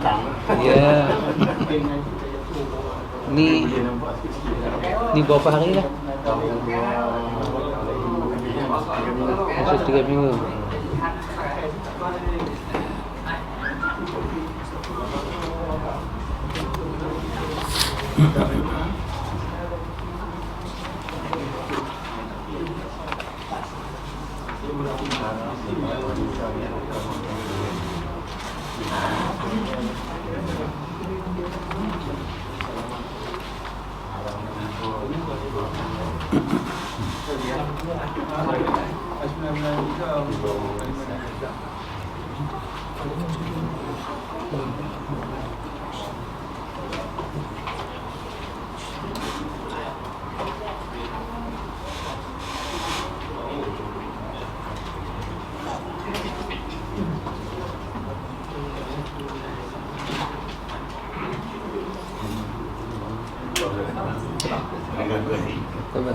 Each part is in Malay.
Ya. Ni berapa hari dah? Masuk 3 minggu.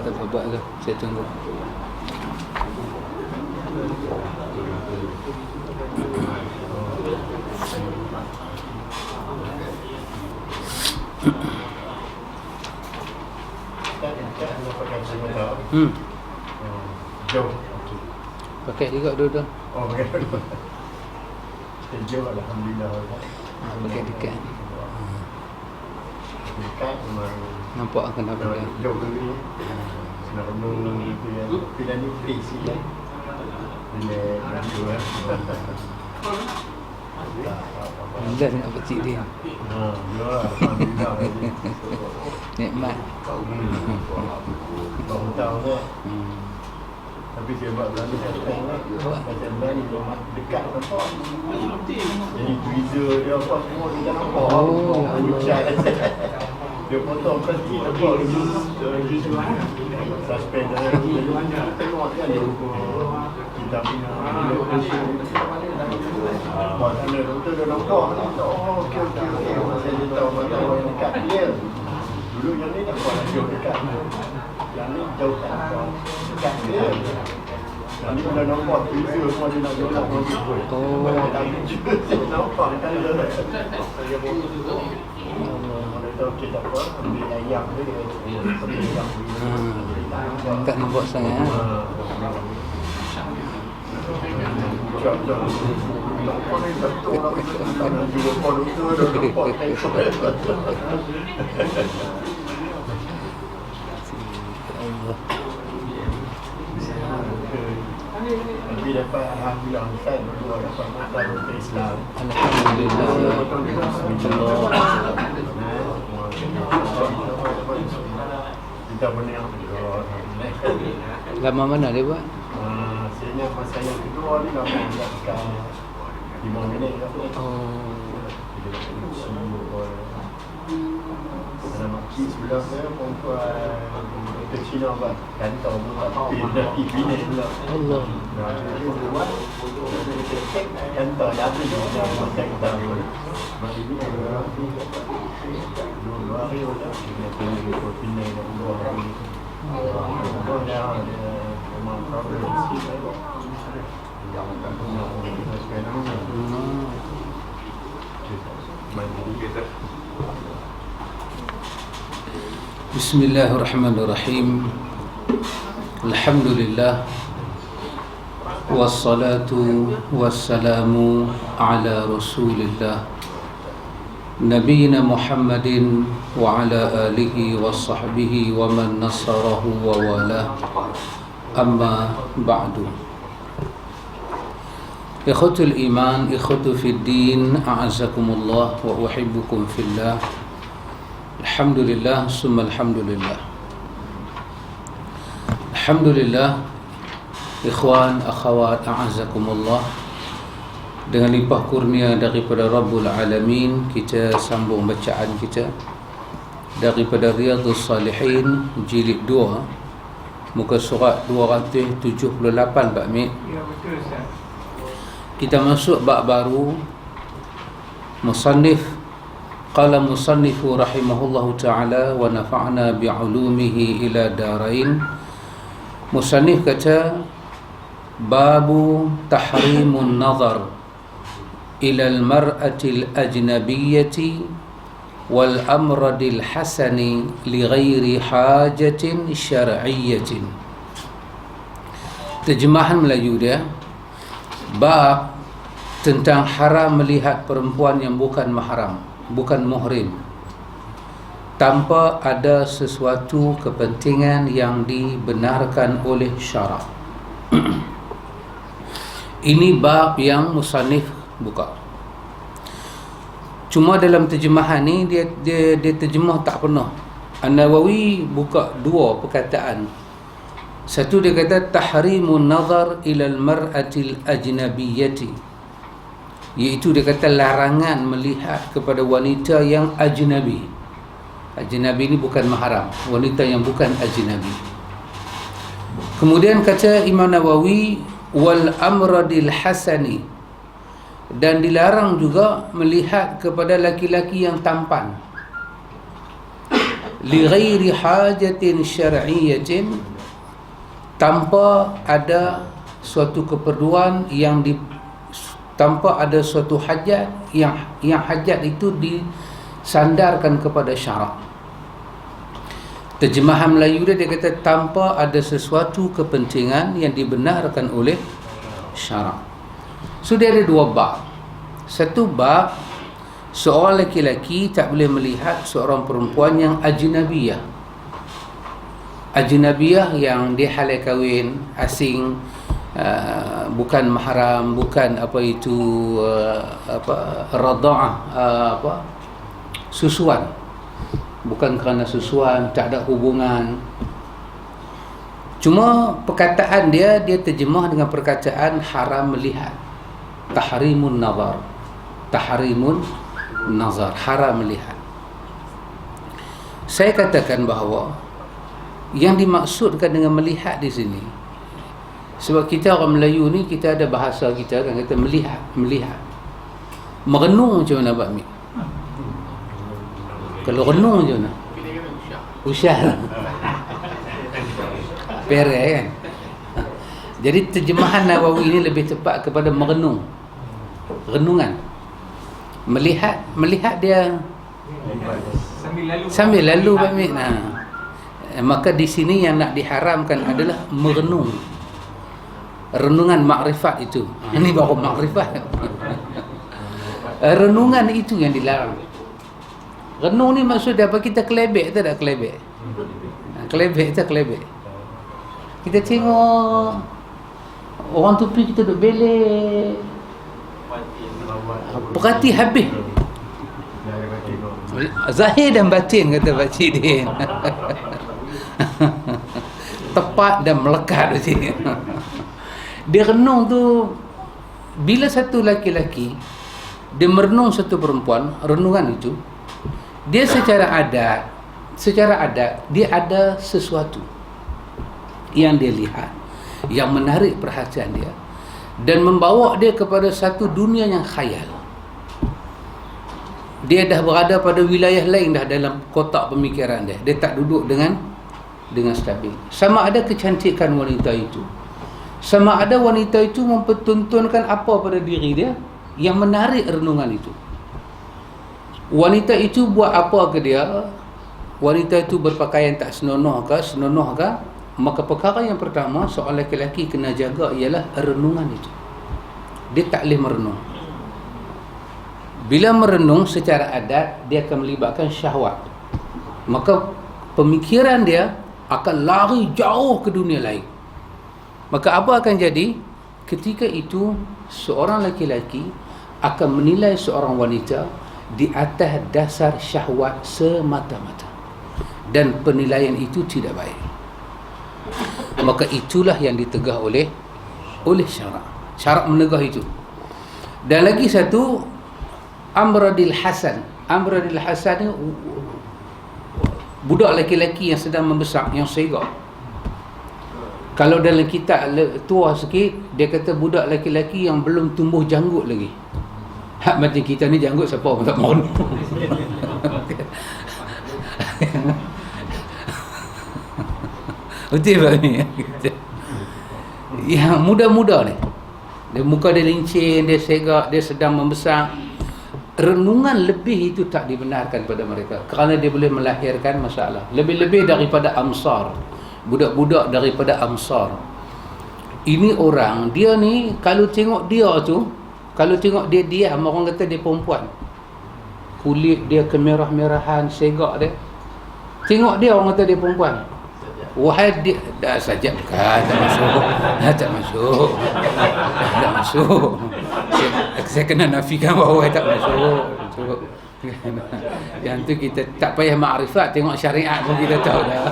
Tak buat ke? Saya tunggu. Jauh. Pakai juga dua-dua. Oh, pakai dua-dua. Jauh, alhamdulillah. Pakai dekat. Dekat memang Nampak akan apa dah. jauh dulu. Nak renung itu yang pilihan ni free sih kan. Bila berdua kan. Alhamdulillah dengan pakcik dia. Ya, alhamdulillah. Nikmat. Baru tahu kan. Tapi saya buat berani setting kan. Macam berani dekat nampak. Jadi tweezer dia apa semua dia nampak. Oh, ya Allah. Dia potong plastik nampak suspend dah tengok kan dia kita punya mana doktor dia nampak oh okey saya dia tahu mana orang dekat dia dulu yang ni nampak jauh dekat yang ni jauh dekat dia yang ni dah nampak tweezer semua dia nak jolak oh tapi juga nampak kan dia okey tak apa, ambil ayam dia tak nampak sangat. Tapi dapat alhamdulillah kan berdua dapat makan untuk Islam. Kita benar Lama mana dia buat? Sebenarnya masa yang kedua ni lama dekat 5 minit ke apa. Dia dapat Anak maki sebelah saya perempuan ke Cina buat kantor buat pindah bini pula. Allah. Dia buat kantor jadi dia buat kantor. Bagi ni dua hari dah dia pindah dan dua hari. Oh dah memang problem sikit. Yang tak punya sekarang main kita. Bismillahirrahmanirrahim. Alhamdulillah. Wassalatu wassalamu ala Rasulillah Nabiyyina Muhammadin wa ala alihi wa sahbihi wa man nasarahu wa wala. Amma ba'du. Ikhwatul iman, ikhwatu fid din, a'azakumullah wa uhibbukum fillah. Alhamdulillah, summa alhamdulillah. Alhamdulillah, ikhwan, akhwat, a'azakumullah. Dengan limpah kurnia daripada Rabbul Alamin, kita sambung bacaan kita daripada Riyadhus Salihin jilid 2, muka surat 278 Pak Mik. Ya, betul Ustaz. Kita masuk bab baru. Qala musannifu rahimahullahu ta'ala wa nafa'na bi'ulumihi ila darain. Musannif kata babu tahrimun nazar ilal mar'atil ajnabiyyati wal amradil hasani li ghairi hajatin syar'iyyatin. Terjemahan Melayu dia, bab tentang haram melihat perempuan yang bukan mahram, bukan muhrim, tanpa ada sesuatu kepentingan yang dibenarkan oleh syarak. Ini bab yang musannif buka. Cuma dalam terjemahan ni dia terjemah tak penuh. An-Nawawi buka dua perkataan. Satu dia kata tahrimun nazar ilal mar'atil ajnabiyyati, iaitu dia kata larangan melihat kepada wanita yang ajnabi. Ajnabi ni bukan mahram, wanita yang bukan ajnabi. Kemudian kata Imam Nawawi, wal amradil hasani, dan dilarang juga melihat kepada laki-laki yang tampan, li ghairi hajatin syar'iyyatin, tanpa ada suatu keperluan yang tanpa ada suatu hajat yang hajat itu disandarkan kepada syarak. Terjemahan Melayu dia kata tanpa ada sesuatu kepentingan yang dibenarkan oleh syarak. So dia ada dua bab. Satu bab, seorang lelaki tak boleh melihat seorang perempuan yang ajnabiyah. Ajnabiyah yang dia halal kahwin, asing, bukan mahram, bukan radha'ah, susuan. Bukan kerana susuan, tak ada hubungan. Cuma perkataan dia terjemah dengan perkataan haram melihat. Tahrimun nazar. Tahrimun nazar, haram melihat. Saya katakan bahawa yang dimaksudkan dengan melihat di sini, sebab kita orang Melayu ni, kita ada bahasa kita kan, kata melihat. Merenung macam mana Abang Mik? Kalau renung macam mana? Usyar. Perek kan? Jadi terjemahan Nawawi ini lebih tepat kepada merenung. Renungan. Melihat dia sambil lalu Abang Mik. Maka di sini yang nak diharamkan adalah merenung. Renungan makrifat itu. Ini baru makrifat. Renungan itu yang dilarang. Renung ni maksud apa? Kita kelebek tu tak kelebek? Kelebek tu kelebek. Kita tengok orang tupi kita duduk belek, perhati habis. Zahir dan batin, kata Pak Cik Din. Tepat dan melekat dia. Dia renung tu, bila satu laki-laki dia merenung satu perempuan, renungan itu, dia secara adat dia ada sesuatu yang dia lihat yang menarik perhatian dia dan membawa dia kepada satu dunia yang khayal. Dia dah berada pada wilayah lain dah dalam kotak pemikiran dia. Dia tak duduk dengan stabil. Sama ada kecantikan wanita itu, sama ada wanita itu mempertontonkan apa pada diri dia yang menarik renungan itu. Wanita itu buat apa ke dia? Wanita itu berpakaian tak senonoh ke? Maka perkara yang pertama seorang lelaki kena jaga ialah renungan itu. Dia tak boleh merenung. Bila merenung secara adat, dia akan melibatkan syahwat. Maka pemikiran dia akan lari jauh ke dunia lain. Maka apa akan jadi? Ketika itu seorang lelaki akan menilai seorang wanita di atas dasar syahwat semata-mata, dan penilaian itu tidak baik. Maka itulah yang ditegah oleh syarak. Syarak menegah itu. Dan lagi satu, amradil hasan. Amradil hasan ni budak lelaki yang sedang membesar, yang segar. Kalau dalam kitab tua sikit, dia kata budak lelaki yang belum tumbuh janggut lagi. Hak macam kita ni janggut siapa pun tak mahu. Betul tak ni? Yang muda-muda ni. Dia muka dia lincin, dia segak, dia sedang membesar. Renungan lebih itu tak dibenarkan pada mereka kerana dia boleh melahirkan masalah. Lebih-lebih daripada Amsar, budak-budak daripada Amsar. Ini orang, dia ni kalau tengok dia tu, kalau tengok dia diam, orang kata dia perempuan. Kulit dia kemerah-merahan, segak dia. Tengok dia, orang kata dia perempuan. Wahai dia, dah saja bukan, tak masuk. Tak masuk. Tak masuk. Saya kena nafikan bahawa tak masuk. Yang tu kita tak payah ma'rifat, tengok syariat pun kita tahu dah.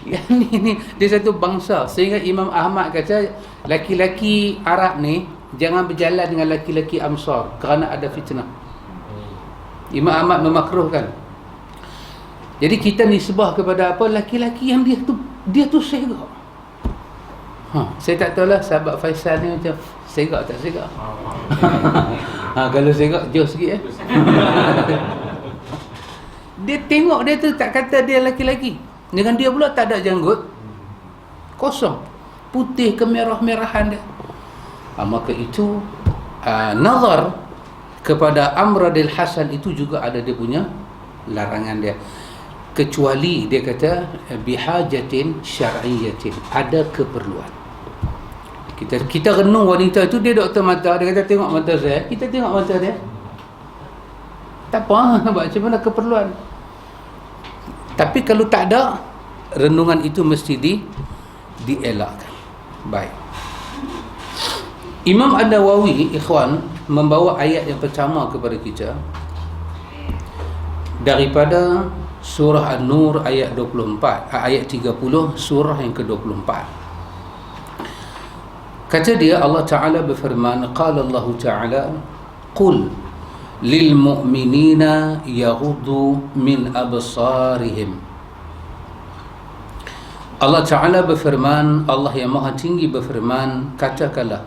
Yang ni dia satu bangsa. Sehingga Imam Ahmad kata laki-laki Arab ni jangan berjalan dengan laki-laki Amsar kerana ada fitnah. Imam Ahmad memakruhkan. Jadi kita nisbah kepada apa? Laki-laki yang dia tu segak. Saya tak tahulah sahabat Faisal ni macam segak tak segak. Kalau segak jauh sikit Dia tengok dia tu tak kata dia laki-laki. Dengan dia pula tak ada janggut. Kosong. Putih kemerah-merahan dia. Maka itu nazar kepada Amradil Hasan itu juga ada dia punya larangan dia. Kecuali dia kata bihajatin syar'iyyatin, ada keperluan. Kita renung wanita itu, dia doktor mata, dia kata tengok mata saya, kita tengok mata dia. Tak apa, macam mana keperluan. Tapi kalau tak ada, renungan itu mesti dielakkan. Baik. Imam An-Nawawi, ikhwan, membawa ayat yang pertama kepada kita daripada surah An-Nur ayat 24, ayat 30, surah yang ke-24. Kata dia, Allah Ta'ala berfirman, qala Allah Ta'ala, qul lil mu'minina yaghuddu min absarihim. Allah Ta'ala berfirman, Allah yang Maha Tinggi berfirman, katakanlah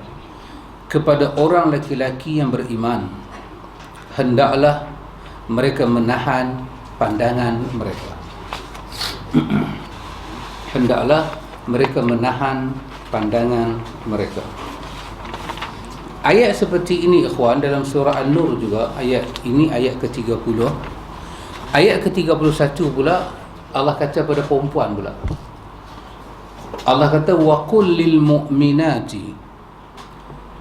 kepada orang laki-laki yang beriman, hendaklah mereka menahan pandangan mereka. Hendaklah mereka menahan pandangan mereka. Ayat seperti ini ikhwan dalam surah An-Nur juga, ayat ini ayat ke-30. Ayat ke-31 pula Allah kata pada perempuan pula. Allah kata wa qul lil mu'minati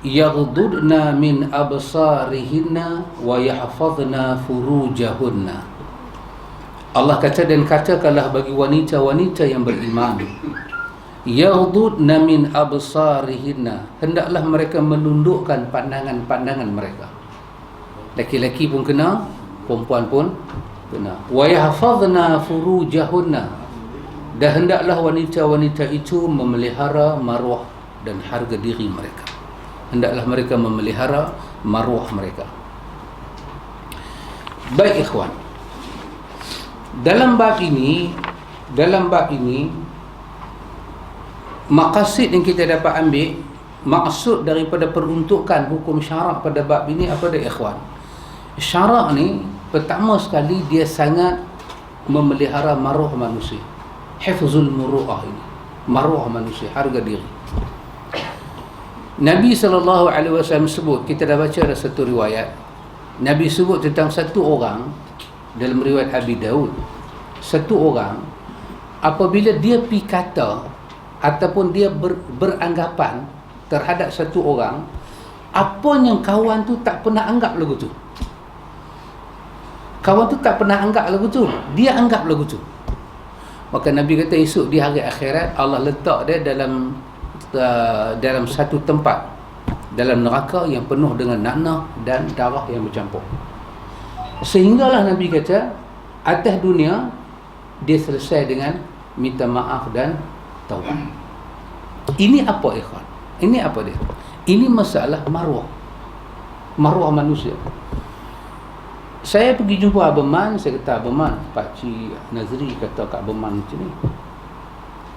yaghdudna min absarihinna wa yahfazna furujahunna. Allah kata, dan katakanlah bagi wanita-wanita yang beriman, yaghdudna min absarihinna, hendaklah mereka menundukkan pandangan-pandangan mereka. Laki-laki pun kena, perempuan pun kena. Wa yahfazna furujahunna, dan hendaklah wanita-wanita itu memelihara maruah dan harga diri mereka. Hendaklah mereka memelihara maruah mereka. Baik ikhwan, dalam bab ini maqasid yang kita dapat ambil, maksud daripada peruntukan hukum syarak pada bab ini apa dia ikhwan? Syarak ni pertama sekali dia sangat memelihara maruah manusia. Hifzul muru'ah ini, maruah manusia, harga diri. Nabi SAW sebut, kita dah baca ada satu riwayat, Nabi sebut tentang satu orang dalam riwayat Abi Daud, satu orang apabila dia pi kata ataupun dia beranggapan terhadap satu orang, apa yang kawan tu tak pernah anggap lagu tu, kawan tu tak pernah anggap lagu tu, dia anggap lagu tu. Maka Nabi kata esok di hari akhirat Allah letak dia dalam satu tempat dalam neraka yang penuh dengan nanah dan darah yang bercampur. Sehinggalah Nabi kata atas dunia dia selesai dengan minta maaf dan taubat. Ini apa ikhwan? Ini apa dia? Ini masalah maruah manusia. Saya pergi jumpa Abang Man, saya kata Abang Man, Pakcik Nazri kata kat Abang Man macam ni.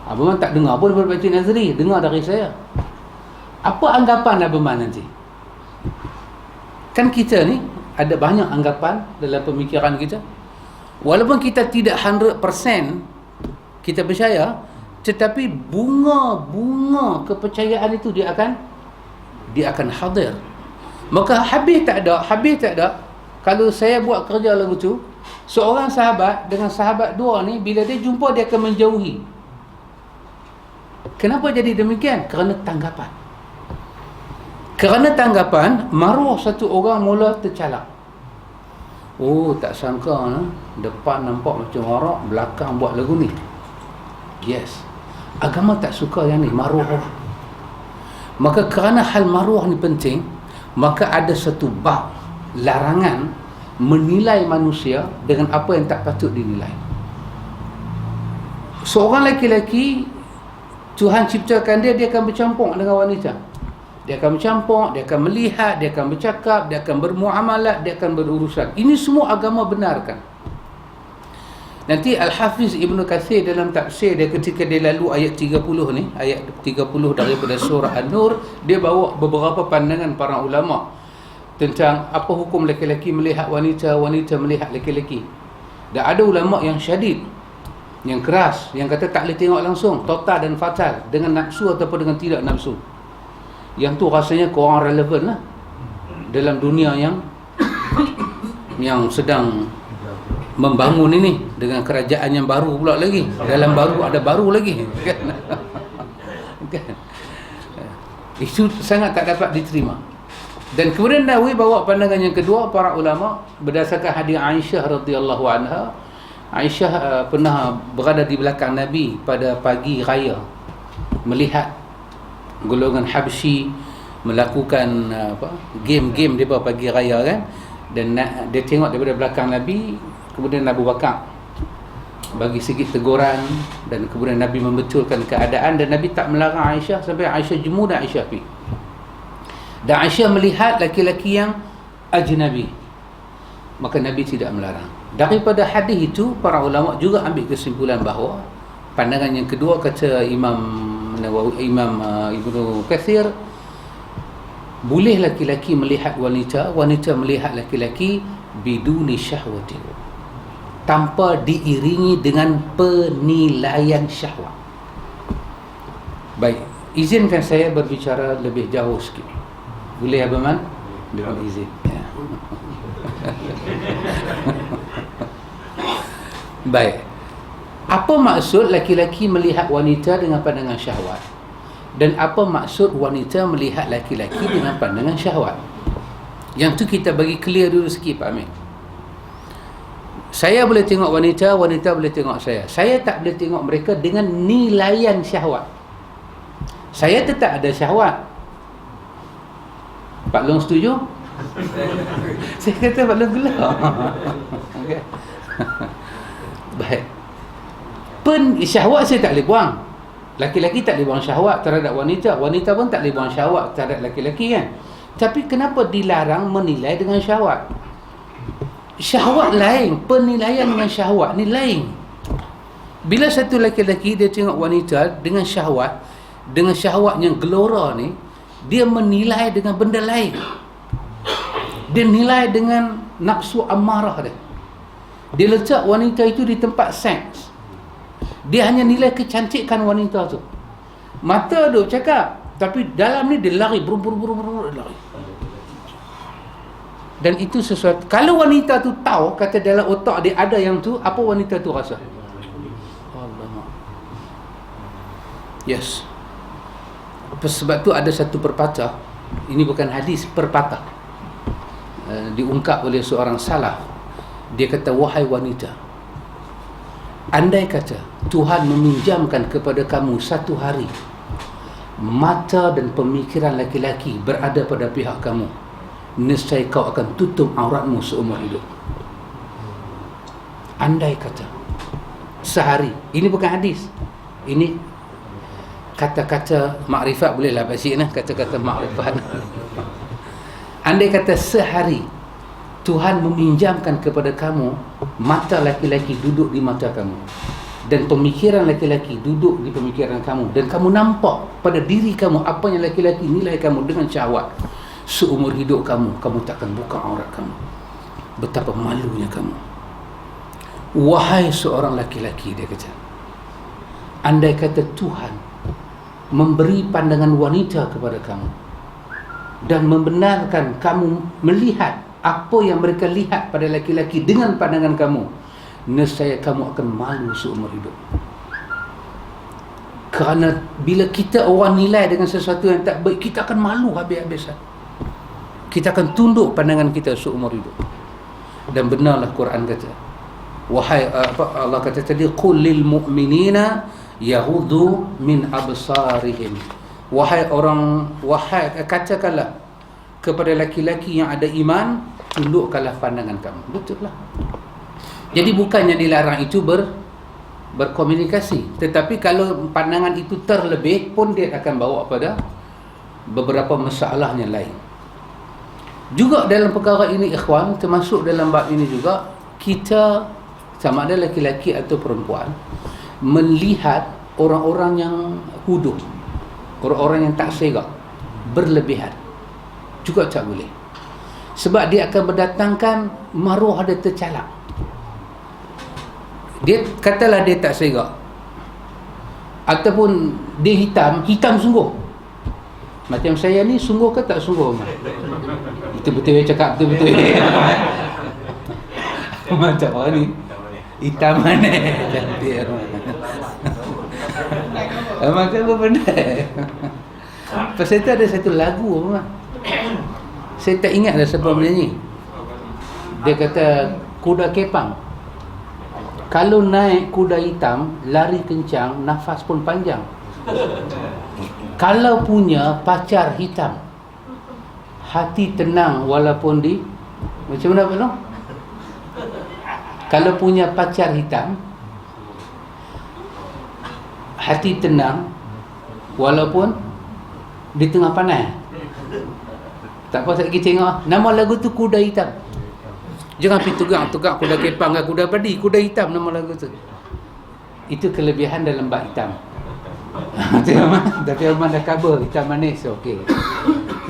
Abang Man tak dengar pun daripada Pakcik Nazri, dengar dari saya. Apa anggapan Abang Man nanti? Kan kita ni ada banyak anggapan dalam pemikiran kita. Walaupun kita tidak 100% kita percaya, tetapi bunga kepercayaan itu dia akan dia akan hadir. Maka habis tak ada. Kalau saya buat kerja lagu tu, seorang sahabat dengan sahabat dua ni, bila dia jumpa dia akan menjauhi. Kenapa jadi demikian? Kerana tanggapan maruah satu orang mula tercalak. Oh, tak sangka depan nampak macam warak, belakang buat lagu ni. Yes, agama tak suka yang ni, maruah. Maka kerana hal maruah ni penting, maka ada satu bab larangan menilai manusia dengan apa yang tak patut dinilai. Seorang lelaki, Tuhan ciptakan dia akan bercampur dengan wanita. Dia akan bercampur, dia akan melihat, dia akan bercakap, dia akan bermuamalat, dia akan berurusan. Ini semua agama benarkan. Nanti Al-Hafiz Ibn Kathir dalam tafsir dia, ketika dia lalu ayat 30 ni, ayat 30 daripada surah An-Nur, dia bawa beberapa pandangan para ulama tentang apa hukum lelaki-lelaki melihat wanita, wanita melihat lelaki-lelaki. Dan ada ulama yang syadid, yang keras, yang kata tak boleh tengok langsung, total dan fatal, dengan nafsu ataupun dengan tidak nafsu. Yang tu rasanya kurang relevan lah dalam dunia yang sedang membangun ini, dengan kerajaan yang baru pula lagi. Dalam baru ada baru lagi kan? Itu sangat tak dapat diterima. Dan kemudian Nawawi bawa pandangan yang kedua para ulama berdasarkan hadis Aisyah radhiyallahu anha. Aisyah pernah berada di belakang Nabi pada pagi raya, melihat golongan Habsyi melakukan game-game dia pagi raya kan. Dan dia tengok daripada belakang Nabi. Kemudian Abu Bakar bagi sikit teguran, dan kemudian Nabi membetulkan keadaan, dan Nabi tak melarang Aisyah sampai Aisyah jemu dan Aisyah pergi. Dan Aisyah melihat laki-laki yang ajnabi, maka Nabi tidak melarang. Daripada hadis itu para ulama juga ambil kesimpulan bahawa pandangan yang kedua kata Imam Ibnu Katsir, boleh laki-laki melihat wanita, wanita melihat laki-laki biduni syahwati, tanpa diiringi dengan penilaian syahwat. Baik, izinkan saya berbicara lebih jauh sikit. Boleh Abang Man? Dengan izin. Ya. Baik. Apa maksud laki-laki melihat wanita dengan pandangan syahwat? Dan apa maksud wanita melihat laki-laki dengan pandangan syahwat? Yang tu kita bagi clear dulu sikit Pak Amin. Saya boleh tengok wanita, wanita boleh tengok saya. Saya tak boleh tengok mereka dengan nilaian syahwat. Saya tetap ada syahwat. Pak Long setuju? Saya kata Pak Long gelap. Okay. Baik. Syahwat saya tak boleh buang. Laki-laki tak boleh buang syahwat terhadap wanita. Wanita pun tak boleh buang syahwat terhadap laki-laki kan. Tapi kenapa dilarang menilai dengan syahwat? Syahwat lain, penilaian dengan syahwat ni lain. Bila satu laki-laki dia tengok wanita dengan syahwat yang gelora ni, dia menilai dengan benda lain. Dia nilai dengan nafsu amarah dia. Dia letak wanita itu di tempat seks. Dia hanya nilai kecantikan wanita tu. Mata duk cakap, tapi dalam ni dia lari, buru-buru lari. Dan itu sesuatu, kalau wanita tu tahu, kata dalam otak dia ada yang tu, apa wanita tu rasa? Allah. Yes. Sebab tu ada satu pepatah, ini bukan hadis, pepatah, diungkap oleh seorang salaf. Dia kata, wahai wanita, andai kata Tuhan meminjamkan kepada kamu satu hari, mata dan pemikiran laki-laki berada pada pihak kamu, nescaya kau akan tutup auratmu seumur hidup. Andai kata sehari, ini bukan hadis, ini kata-kata makrifat, bolehlah baca nah, kata-kata makrifat. Andai kata sehari Tuhan meminjamkan kepada kamu mata laki-laki duduk di mata kamu, dan pemikiran laki-laki duduk di pemikiran kamu, dan kamu nampak pada diri kamu apa yang laki-laki nilai kamu dengan syahwat, seumur hidup kamu takkan buka aurat kamu. Betapa malunya kamu. Wahai seorang laki-laki, dia kata, andai kata Tuhan memberi pandangan wanita kepada kamu, dan membenarkan kamu melihat apa yang mereka lihat pada laki-laki dengan pandangan kamu, nescaya kamu akan malu seumur hidup. Kerana bila kita orang nilai dengan sesuatu yang tak baik, kita akan malu habis-habisan. Kita akan tunduk pandangan kita seumur hidup. Dan benarlah Quran kata, wahai Allah kata tadi, qul lil mu'minina yaghuddu min absarihim. Wahai katakanlah kepada laki-laki yang ada iman, tundukkanlah pandangan kamu. Betul lah. Jadi bukannya dilarang itu berkomunikasi, tetapi kalau pandangan itu terlebih pun dia akan bawa pada beberapa masalahnya lain. Juga dalam perkara ini ikhwan, termasuk dalam bab ini juga, kita sama ada laki-laki atau perempuan melihat orang-orang yang huduh, orang-orang yang tak segak, berlebihan, juga tak boleh. Sebab dia akan mendatangkan maruah dia tercalak. Dia katalah dia tak segak, ataupun dia hitam sungguh. Macam saya ni, sungguh ke tak sungguh? Itu betul dia cakap, betul-betul. Macam orang ni hitam mana? Cantik macam apa benda? Pasal itu ada satu lagu apa? Saya tak ingat dah siapa menyanyi. Dia kata kuda kepang, kalau naik kuda hitam, lari kencang, nafas pun panjang. Kalau punya pacar hitam, hati tenang walaupun di... Macam mana Pak? Kalau punya pacar hitam, hati tenang walaupun di tengah panas. Tak apa, saya pergi tengok. Nama lagu tu Kuda Hitam. Jangan pergi tukar kuda kepang ke kuda padi, kuda hitam nama lagu tu. Itu kelebihan dalam bab hitam. Tapi Abang dah cover hitam manis, okey.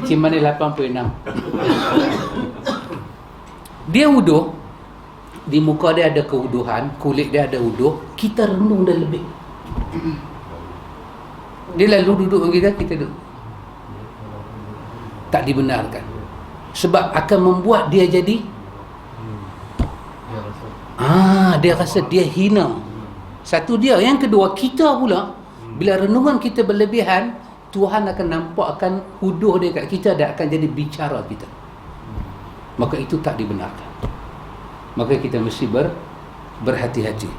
Kecil manis 86. Dia wuduh, di muka dia ada kewuduhan, kulit dia ada wuduh, kita renung dah lebih. Dia lalu duduk dengan kita duduk. Tak dibenarkan. Sebab akan membuat dia jadi dia rasa dia hina. Satu dia. Yang kedua, kita pula bila renungan kita berlebihan, Tuhan akan nampak akan huduh dia kat kita dan akan jadi bicara kita. Maka itu tak dibenarkan. Maka kita mesti berhati-hati.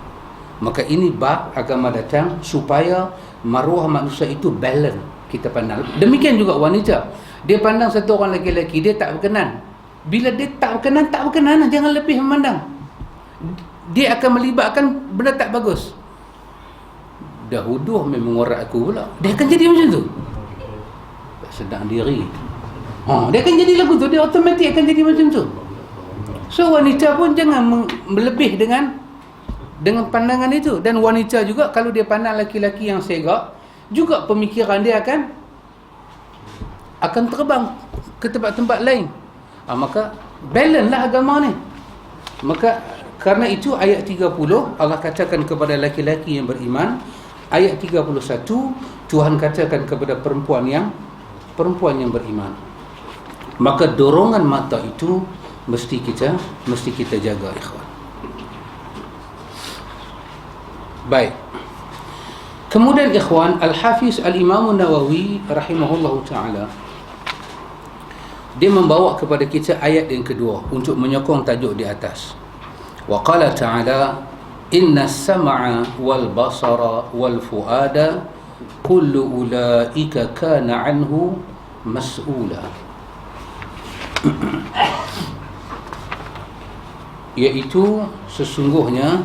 Maka ini bab agama datang supaya maruah manusia itu balance, kita pandang. Demikian juga wanita. Dia pandang satu orang lelaki, dia tak berkenan. Bila dia tak berkenan, jangan lebih memandang. Dia akan melibatkan benda tak bagus. Dah huduh memang orang aku pula, dia akan jadi macam tu. Sedang diri. Dia akan jadi lagu tu, dia automatik akan jadi macam tu. So wanita pun jangan melebih dengan pandangan itu. Dan wanita juga kalau dia pandang laki-laki yang segak, juga pemikiran dia akan terbang ke tempat-tempat lain. Maka balance lah agama ni. Maka kerana itu ayat 30 Allah katakan kepada laki-laki yang beriman, ayat 31 Tuhan katakan kepada perempuan yang beriman. Maka dorongan mata itu mesti kita jaga, ikhwan. Baik. Kemudian ikhwan, Al-Hafiz Al-Imam Nawawi rahimahullahu ta'ala, dia membawa kepada kita ayat yang kedua untuk menyokong tajuk di atas. Wa qala ta'ala, inna as-sam'a wal basara wal fuada kullu ulaika kana anhu mas'ula. Iaitu sesungguhnya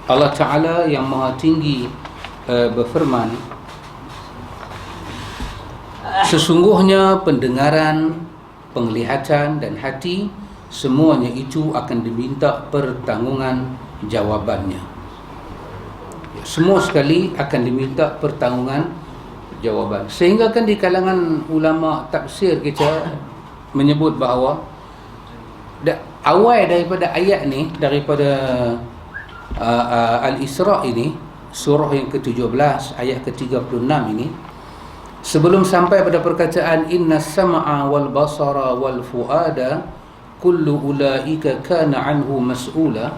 Allah Ta'ala yang Maha Tinggi berfirman, sesungguhnya pendengaran, penglihatan dan hati semuanya itu akan diminta pertanggungan jawabannya. Semua sekali akan diminta pertanggungan jawaban. Sehingga kan di kalangan ulama tafsir kita menyebut bahawa awal daripada ayat ni, daripada Al-Isra' ini, surah yang ke-17 ayat ke-36 ini, Sebelum sampai pada perkataan inna sam'a wal basara wal fuada kullu ulaika kana anhu mas'ula,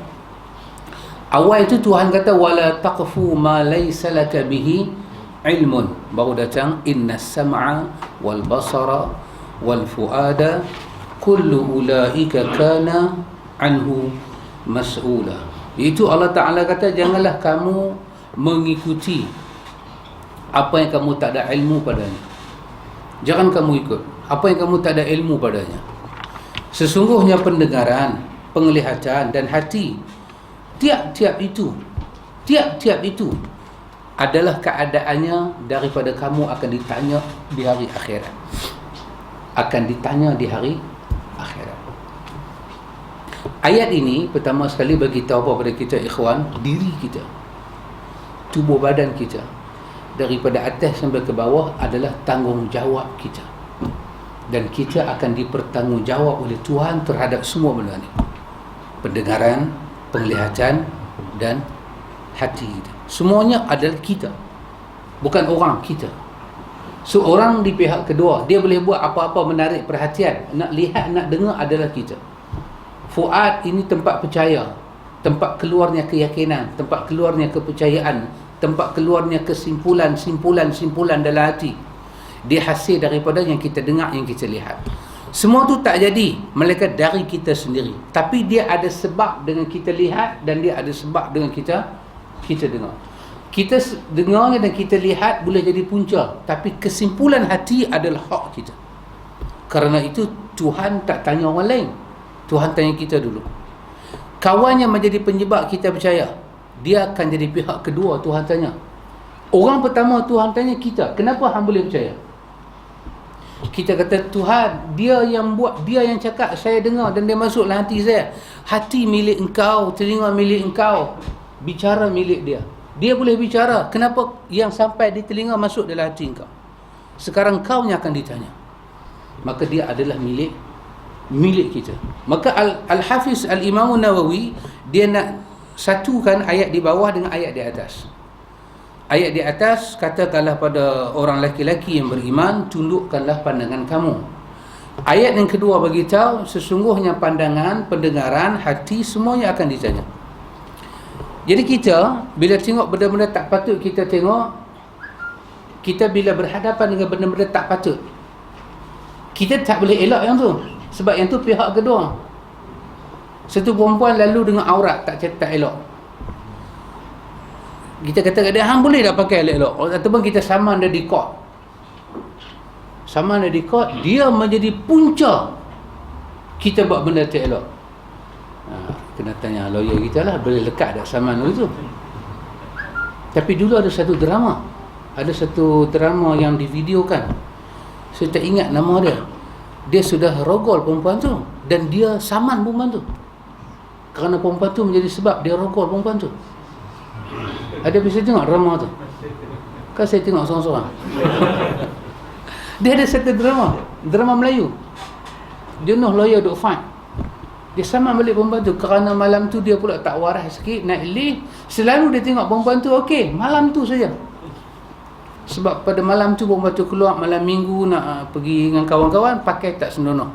awal itu Tuhan kata wala taqfu ma laysa laka bihi ilmun, baru datang inna sam'a wal basara wal fuada kullu ulaika kana anhu mas'ula. Itu Allah Ta'ala kata janganlah kamu mengikuti apa yang kamu tak ada ilmu padanya. Jangan kamu ikut apa yang kamu tak ada ilmu padanya. Sesungguhnya pendengaran, penglihatan dan hati, tiap-tiap itu adalah keadaannya daripada kamu akan ditanya di hari akhirat. Akan ditanya di hari akhirat. Ayat ini pertama sekali bagi tahu kepada kita ikhwan, diri kita, tubuh badan kita, daripada atas sampai ke bawah adalah tanggungjawab kita, dan kita akan dipertanggungjawab oleh Tuhan terhadap semua benda ni. Pendengaran, penglihatan dan hati kita, semuanya adalah kita, bukan orang, kita. So orang di pihak kedua, dia boleh buat apa-apa menarik perhatian, nak lihat, nak dengar adalah kita. Fuad ini tempat percaya, tempat keluarnya keyakinan, tempat keluarnya kepercayaan, tempat keluarnya kesimpulan dalam hati. Dia hasil daripada yang kita dengar, yang kita lihat. Semua tu tak jadi melainkan dari kita sendiri. Tapi dia ada sebab dengan kita lihat, dan dia ada sebab dengan kita dengar. Kita dengar dan kita lihat boleh jadi punca, tapi kesimpulan hati adalah hak kita. Kerana itu Tuhan tak tanya orang lain, Tuhan tanya kita dulu. Kawan yang menjadi penyebab kita percaya, dia akan jadi pihak kedua Tuhan tanya. Orang pertama Tuhan tanya kita, kenapa hang boleh percaya? Kita kata Tuhan, dia yang buat, dia yang cakap, saya dengar dan dia masuk dalam hati saya. Hati milik engkau, telinga milik engkau, bicara milik dia. Dia boleh bicara, kenapa yang sampai di telinga masuk dalam hati engkau? Sekarang kau yang akan ditanya. Maka dia adalah milik kita. Maka Al-Hafiz Al-Imam Nawawi, dia nak satukan ayat di bawah dengan ayat di atas. Ayat di atas, katakanlah pada orang lelaki yang beriman, tundukkanlah pandangan kamu. Ayat yang kedua beritahu, sesungguhnya pandangan, pendengaran, hati, semuanya akan ditanya. Jadi kita, bila tengok benda-benda tak patut kita tengok, kita bila berhadapan dengan benda-benda tak patut, kita tak boleh elak yang tu. Sebab yang tu pihak kedua. Satu perempuan lalu dengan aurat tak elok, kita kata kat dia, hang boleh tak pakai elok-elok? Ataupun kita saman dia di court. Saman dia di court, dia menjadi punca kita buat benda tak elok. Kena tanya lawyer kita lah, boleh lekat tak saman tu. Tapi dulu ada satu drama. Ada satu drama yang divideokan. Saya tak ingat nama dia. Dia sudah rogol perempuan tu, dan dia saman perempuan tu. Kerana perempuan tu menjadi sebab dia rogol perempuan tu. Ada bisa tengok drama tu? Kan saya tengok seorang-seorang. Dia ada satu drama Melayu. Dia noh lawyer duk fight. Dia saman balik perempuan tu kerana malam tu dia pula tak waras sikit, naik lift. Selalu dia tengok perempuan tu okey, malam tu saja. Sebab pada malam tu perempuan tu keluar malam minggu nak pergi dengan kawan-kawan, pakai tak senonoh.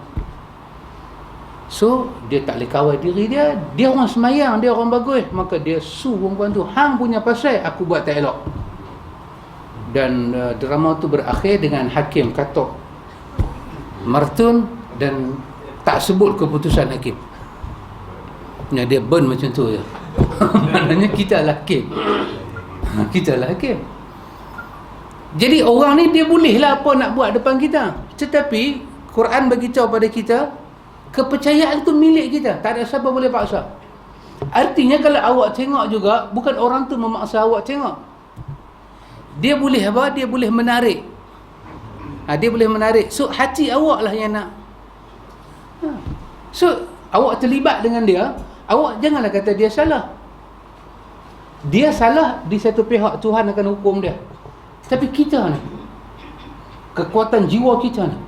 So dia tak boleh kawal diri dia. Dia orang semayang, dia orang bagus, maka dia sue perempuan tu, hang punya pasal aku buat tak elok. Dan drama tu berakhir dengan hakim katok martun dan tak sebut keputusan hakim. Yang dia burn macam tu je. Maknanya kita lah hakim. Kita lah hakim. Jadi orang ni dia bolehlah apa nak buat depan kita. Tetapi Quran beritahu pada kita, kepercayaan tu milik kita, tak ada siapa boleh paksa. Artinya kalau awak tengok juga, bukan orang tu memaksa awak tengok. Dia boleh apa? Dia boleh menarik. Dia boleh menarik. So hati awak lah yang nak. So awak terlibat dengan dia, awak janganlah kata dia salah. Dia salah di satu pihak, Tuhan akan hukum dia. Tapi kita ni, kekuatan jiwa kita ni,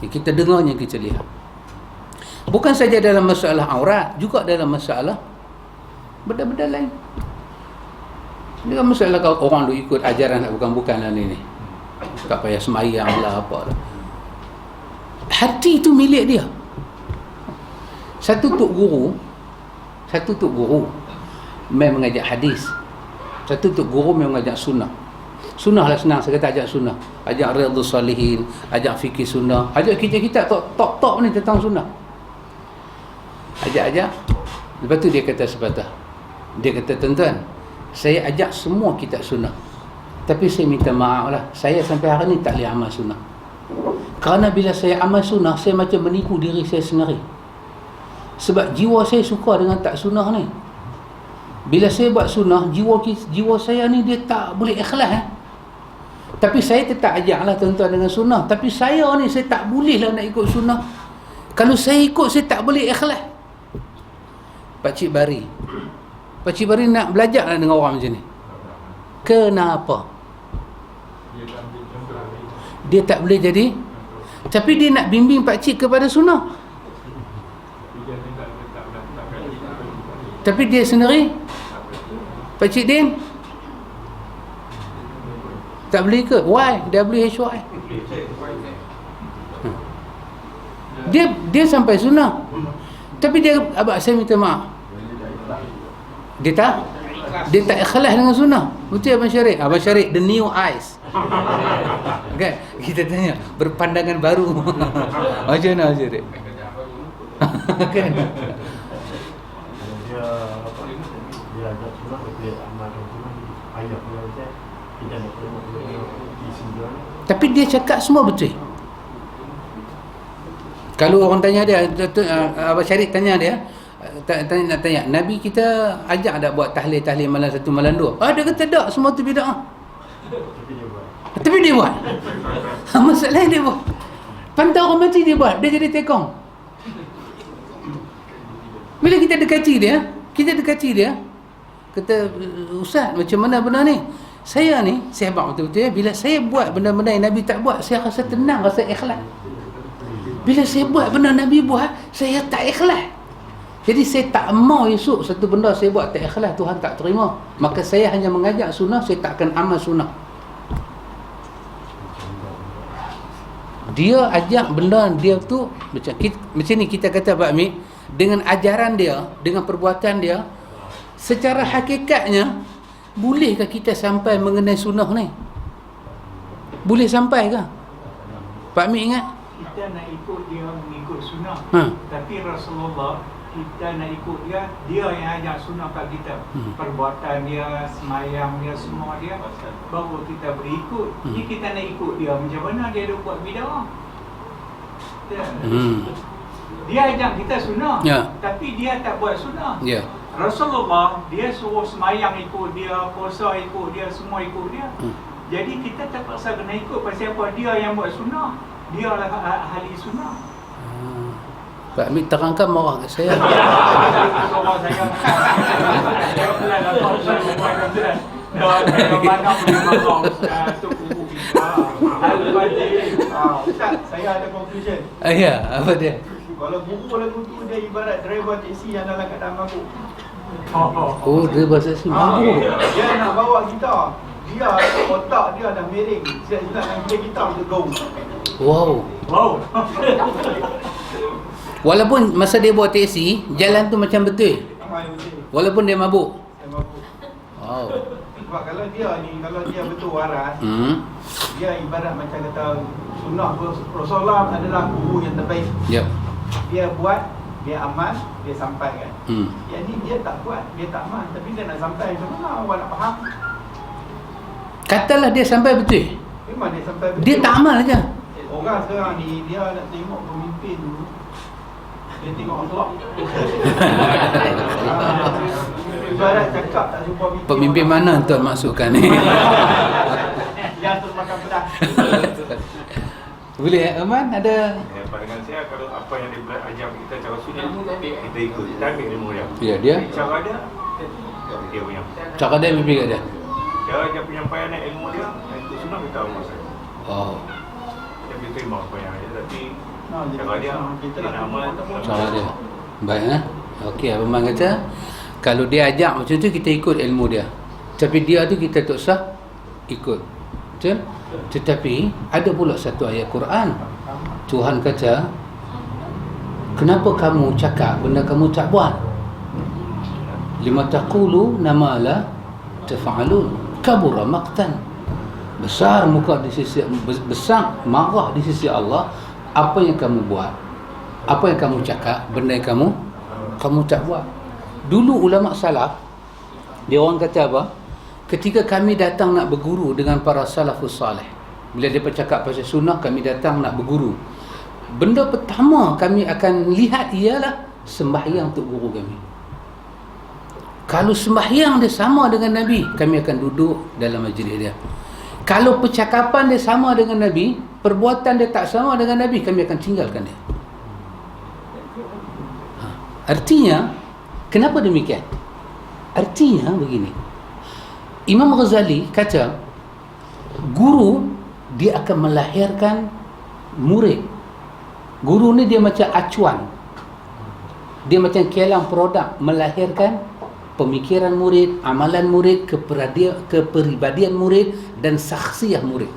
kita dengarnya, kita lihat. Bukan saja dalam masalah aurat, juga dalam masalah benda-benda lain. Dalam masalah kalau orang duk ikut ajaran bukan-bukan lah ni. tak payah semayang lah apa lah. Hati tu milik dia. Satu tok guru main mengajak hadis, satu tok guru main mengajak sunnah. Sunnah lah senang, saya kata ajak sunnah, ajak Riyadhus Salihin, ajak fikih sunnah, ajak kita top ni tentang sunnah, ajak. Lepas tu dia kata sepatah, dia kata, tuan-tuan, saya ajak semua kitab sunnah, tapi saya minta maaf lah, saya sampai hari ni tak boleh amal sunnah. Kerana bila saya amal sunnah, saya macam menipu diri saya sendiri. Sebab jiwa saya suka dengan tak sunnah ni. Bila saya buat sunnah, jiwa saya ni dia tak boleh ikhlas. Tapi saya tetap ajaklah tuan-tuan dengan sunnah. Tapi saya ni, saya tak boleh lah nak ikut sunnah. Kalau saya ikut, saya tak boleh ikhlas. Pakcik Bari nak belajar lah dengan orang macam ni. Kenapa? Dia tak boleh jadi, tapi dia nak bimbing pakcik kepada sunnah. Tapi dia sendiri, Pakcik Din, tak boleh ke? Why? WHY. Dia sampai sunnah. Tapi dia, abang saya minta maaf, dia tak ikhlas dengan sunnah. Betul Abang Syarik? Abang Syarik, the new eyes. Kan? Kita tanya, berpandangan baru. Macam mana Abang Syarik? Kan? Dia ajak sunnah, dia amalkan sunnah, ayat dia kita nak tengok isi dia. Tapi dia cakap semua betul. Kalau orang tanya dia, Abang Syarif tanya dia, nak tanya, Nabi kita ajak tak buat tahlil malam 1 malam 2? Dia kata tak, semua tu bid'ah. Tapi dia buat. Masalahnya dia buat. Pantau orang mati dia buat, dia jadi tekong. Bila kita dekati dia, kata, Ustaz, macam mana benda ni? Saya hebat betul-betul. Bila saya buat benda-benda yang Nabi tak buat, saya rasa tenang, rasa ikhlas. Bila saya buat benda Nabi buat, saya tak ikhlas. Jadi saya tak mau esok satu benda saya buat tak ikhlas, Tuhan tak terima. Maka saya hanya mengajak sunnah, saya tak akan amal sunnah. Dia ajak benda dia tu macam ni kita kata Pak Mi, dengan ajaran dia, dengan perbuatan dia, secara hakikatnya bolehkah kita sampai mengenai sunnah ni? Boleh sampai ke? Pak Mi ingat? Kita nak ikut dia mengikut sunnah. Tapi Rasulullah, kita nak ikut dia yang ajak sunnah kat kita. Perbuatan dia, semayang dia, semua dia, baru kita berikut. Jadi kita nak ikut dia macam mana dia ada buat bid'ah. Dia ajak kita sunnah, tapi dia tak buat sunnah. Rasulullah, dia suruh semayang ikut dia, puasa ikut dia, semua ikut dia. Jadi kita terpaksa kena ikut. Pasal apa? Dia yang buat sunnah, dia lah ahli sunnah. Pak Amir terangkan marah kat saya. Marah saya. Saya pelan lah. Dah mana boleh marah Tok Guru kita. Ustaz, saya ada conclusion. Ya, apa dia? Kalau guru lagu tu, dia ibarat driver taksi yang dalam keadaan mabuk. Oh, driver taksi mabuk. Dia nak bawa kita, dia otak dia dah miring. Silap-silap dengan kita untuk go. Wow. Walaupun masa dia bawa teksi, jalan tu macam betul. Walaupun dia mabuk. Wow. Sebab kalau dia betul waras, dia ibarat macam kata sunnah Rasulullah adalah guru yang terbaik. Dia buat, dia amal, dia sampaikan. Yang ni dia tak buat, dia tak amal, tapi dia nak sampai macam mana orang nak faham? Katalah dia sampai betul. Memang dia sampai betul. Dia tak amal aja. Orang sekarang ni, dia nak tengok pemimpin dulu, dia tengok akhlak. Ibarat cakap tak jumpa video. Pemimpin mana tuan masukkan ni? Yang terus makan pedas. Boleh Aman ada? Pandangan saya, kalau apa yang dia ajar kita cara sunnah, kita ikut. Kita ambil ilmu dia. Ya, dia? Cara dia punya. Cara dia mimpi kat dia? Cara dia penyampaian ilmu dia, ikut sunnah kita tahu masa. Kita terima apa yang ada, tapi cara dia, kita nak amal. Cara dia. Baik Okey, Abang kata, kalau dia ajak macam tu, kita ikut ilmu dia. Tapi dia tu kita tak sah ikut. Betul? Tetapi ada pula satu ayat Quran. Tuhan kata, kenapa kamu cakap benda kamu tak buat? Lima taqulu nama la taf'alun. Kabura maqtan. Besar muka di sisi, besar marah di sisi Allah apa yang kamu buat, apa yang kamu cakap, benda yang kamu tak buat. Dulu ulama salaf, dia orang kata apa? Ketika kami datang nak berguru dengan para salafus salih, bila dia bercakap pasal sunnah, kami datang nak berguru, benda pertama kami akan lihat ialah sembahyang untuk guru kami. Kalau sembahyang dia sama dengan Nabi, kami akan duduk dalam majlis dia. Kalau percakapan dia sama dengan Nabi, perbuatan dia tak sama dengan Nabi, kami akan tinggalkan dia. Artinya, kenapa demikian? Artinya begini, Imam Ghazali kata, guru dia akan melahirkan murid. Guru ni dia macam acuan, dia macam kialang produk, melahirkan pemikiran murid, amalan murid, kepribadian murid dan saksiah murid.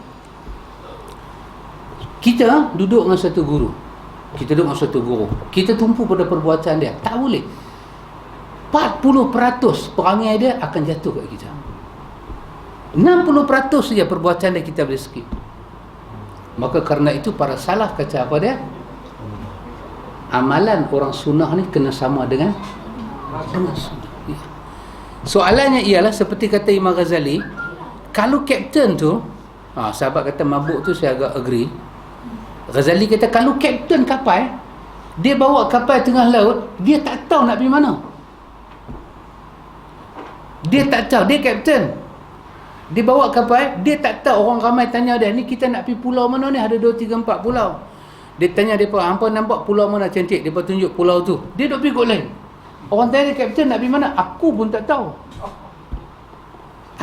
Kita duduk dengan satu guru, kita tumpu pada perbuatan dia, tak boleh. 40% perangai dia akan jatuh kat kita. 60% saja perbuatan dia kita boleh skip. Maka kerana itu para salaf kata apa dia? Amalan orang sunnah ni kena sama dengan sunnah. Soalannya ialah seperti kata Imam Ghazali, kalau kapten tu, sahabat kata mabuk tu, saya agak agree. Ghazali kata kalau kapten kapal, dia bawa kapal tengah laut, dia tak tahu nak pergi mana. Dia tak tahu, dia kapten, dia bawa kapal, dia tak tahu. Orang ramai tanya dia, ni kita nak pergi pulau mana ni, ada 2, 3, 4 pulau. Dia tanya mereka, hampa nampak pulau mana cantik, mereka tunjuk pulau tu, dia duk pergi kot lain. Orang tanya dia, kapten nak pergi mana? Aku pun tak tahu.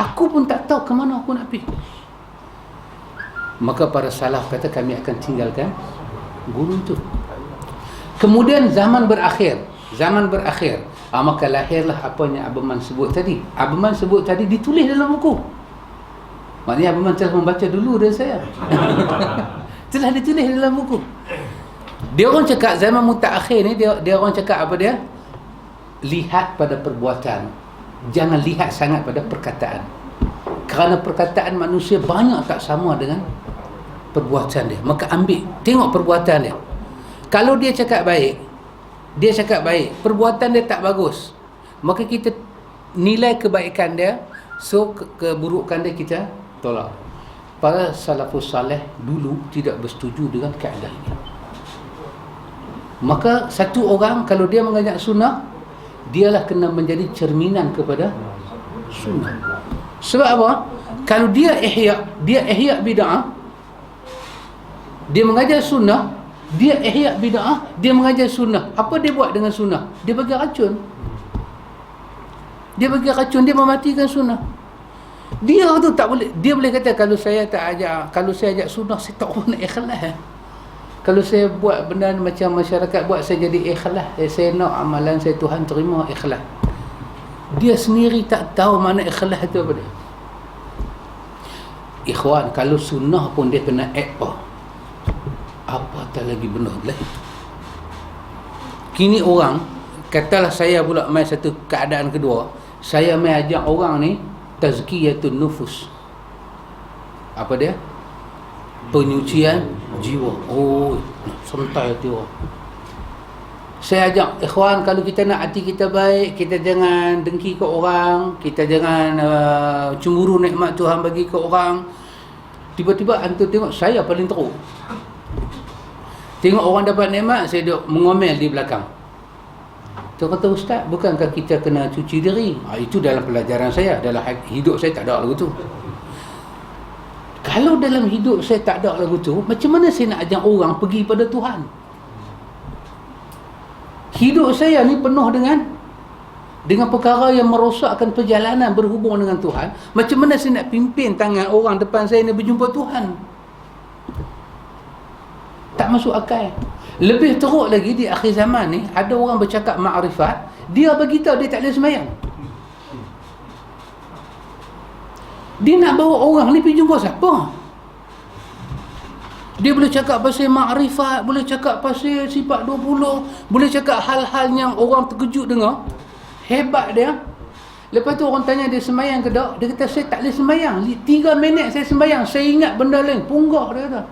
Aku pun tak tahu ke mana aku nak pergi. Maka para salaf kata kami akan tinggalkan guru tu. Kemudian zaman berakhir. Maka lahirlah apa yang Abang Man sebut tadi. Abang Man sebut tadi ditulis dalam buku. Maknanya Abang Man telah membaca dulu dari saya. Telah ditulis dalam buku. Dia orang cakap zaman mutaakhir ni, dia orang cakap apa dia? Lihat pada perbuatan, jangan lihat sangat pada perkataan. Kerana perkataan manusia banyak tak sama dengan perbuatan dia. Maka tengok perbuatan dia. Kalau dia cakap baik, perbuatan dia tak bagus, maka kita nilai kebaikan dia, so keburukan dia kita tolak. Para salafus salih dulu tidak bersetuju dengan kaedah ini. Maka satu orang kalau dia mengajak sunnah, dialah kena menjadi cerminan kepada sunnah. Sebab apa? Kalau dia ihya bid'ah, dia mengajar sunnah, dia ihya bid'ah, dia mengajar sunnah. Apa dia buat dengan sunnah? Dia bagi racun. Dia mematikan sunnah. Dia tu tak boleh. Dia boleh kata kalau saya ajak sunnah, saya tak nak ikhlas. Kalau saya buat benda macam masyarakat buat, saya jadi ikhlas. Saya nak amalan saya Tuhan terima, ikhlas. Dia sendiri tak tahu mana ikhlas itu apa dia. Ikhwan, kalau sunnah pun dia kena apa tak lagi benar lain. Kini orang, katalah saya pula main satu keadaan kedua, saya main ajak orang ni tazkiyatun nufus. Apa dia? Penyucian jiwa. Oh, santai hati orang. Saya ajak ikhwan, kalau kita nak hati kita baik, kita jangan dengki ke orang, kita jangan cemburu nikmat Tuhan bagi ke orang. Tiba-tiba antum tengok saya paling teruk. Tengok orang dapat nikmat, saya duduk mengomel di belakang. Dia kata, ustaz, bukankah kita kena cuci diri? Itu dalam pelajaran saya, dalam hidup saya tak ada lagu tu. Kalau dalam hidup saya tak ada lagu tu, macam mana saya nak ajak orang pergi pada Tuhan? Hidup saya ni penuh dengan perkara yang merosakkan perjalanan berhubung dengan Tuhan. Macam mana saya nak pimpin tangan orang depan saya ni berjumpa Tuhan? Tak masuk akal. Lebih teruk lagi di akhir zaman ni, ada orang bercakap makrifat, dia bagi tahu dia tak boleh sembahyang. Dia nak bawa orang ni pergi jumpa siapa? Dia boleh cakap pasal makrifat, boleh cakap pasal sifat 20, boleh cakap hal-hal yang orang terkejut dengar. Hebat dia. Lepas tu orang tanya dia sembahyang ke tak? Dia kata saya tak boleh sembahyang. 3 minit saya sembahyang, saya ingat benda lain. Punggah dia kata.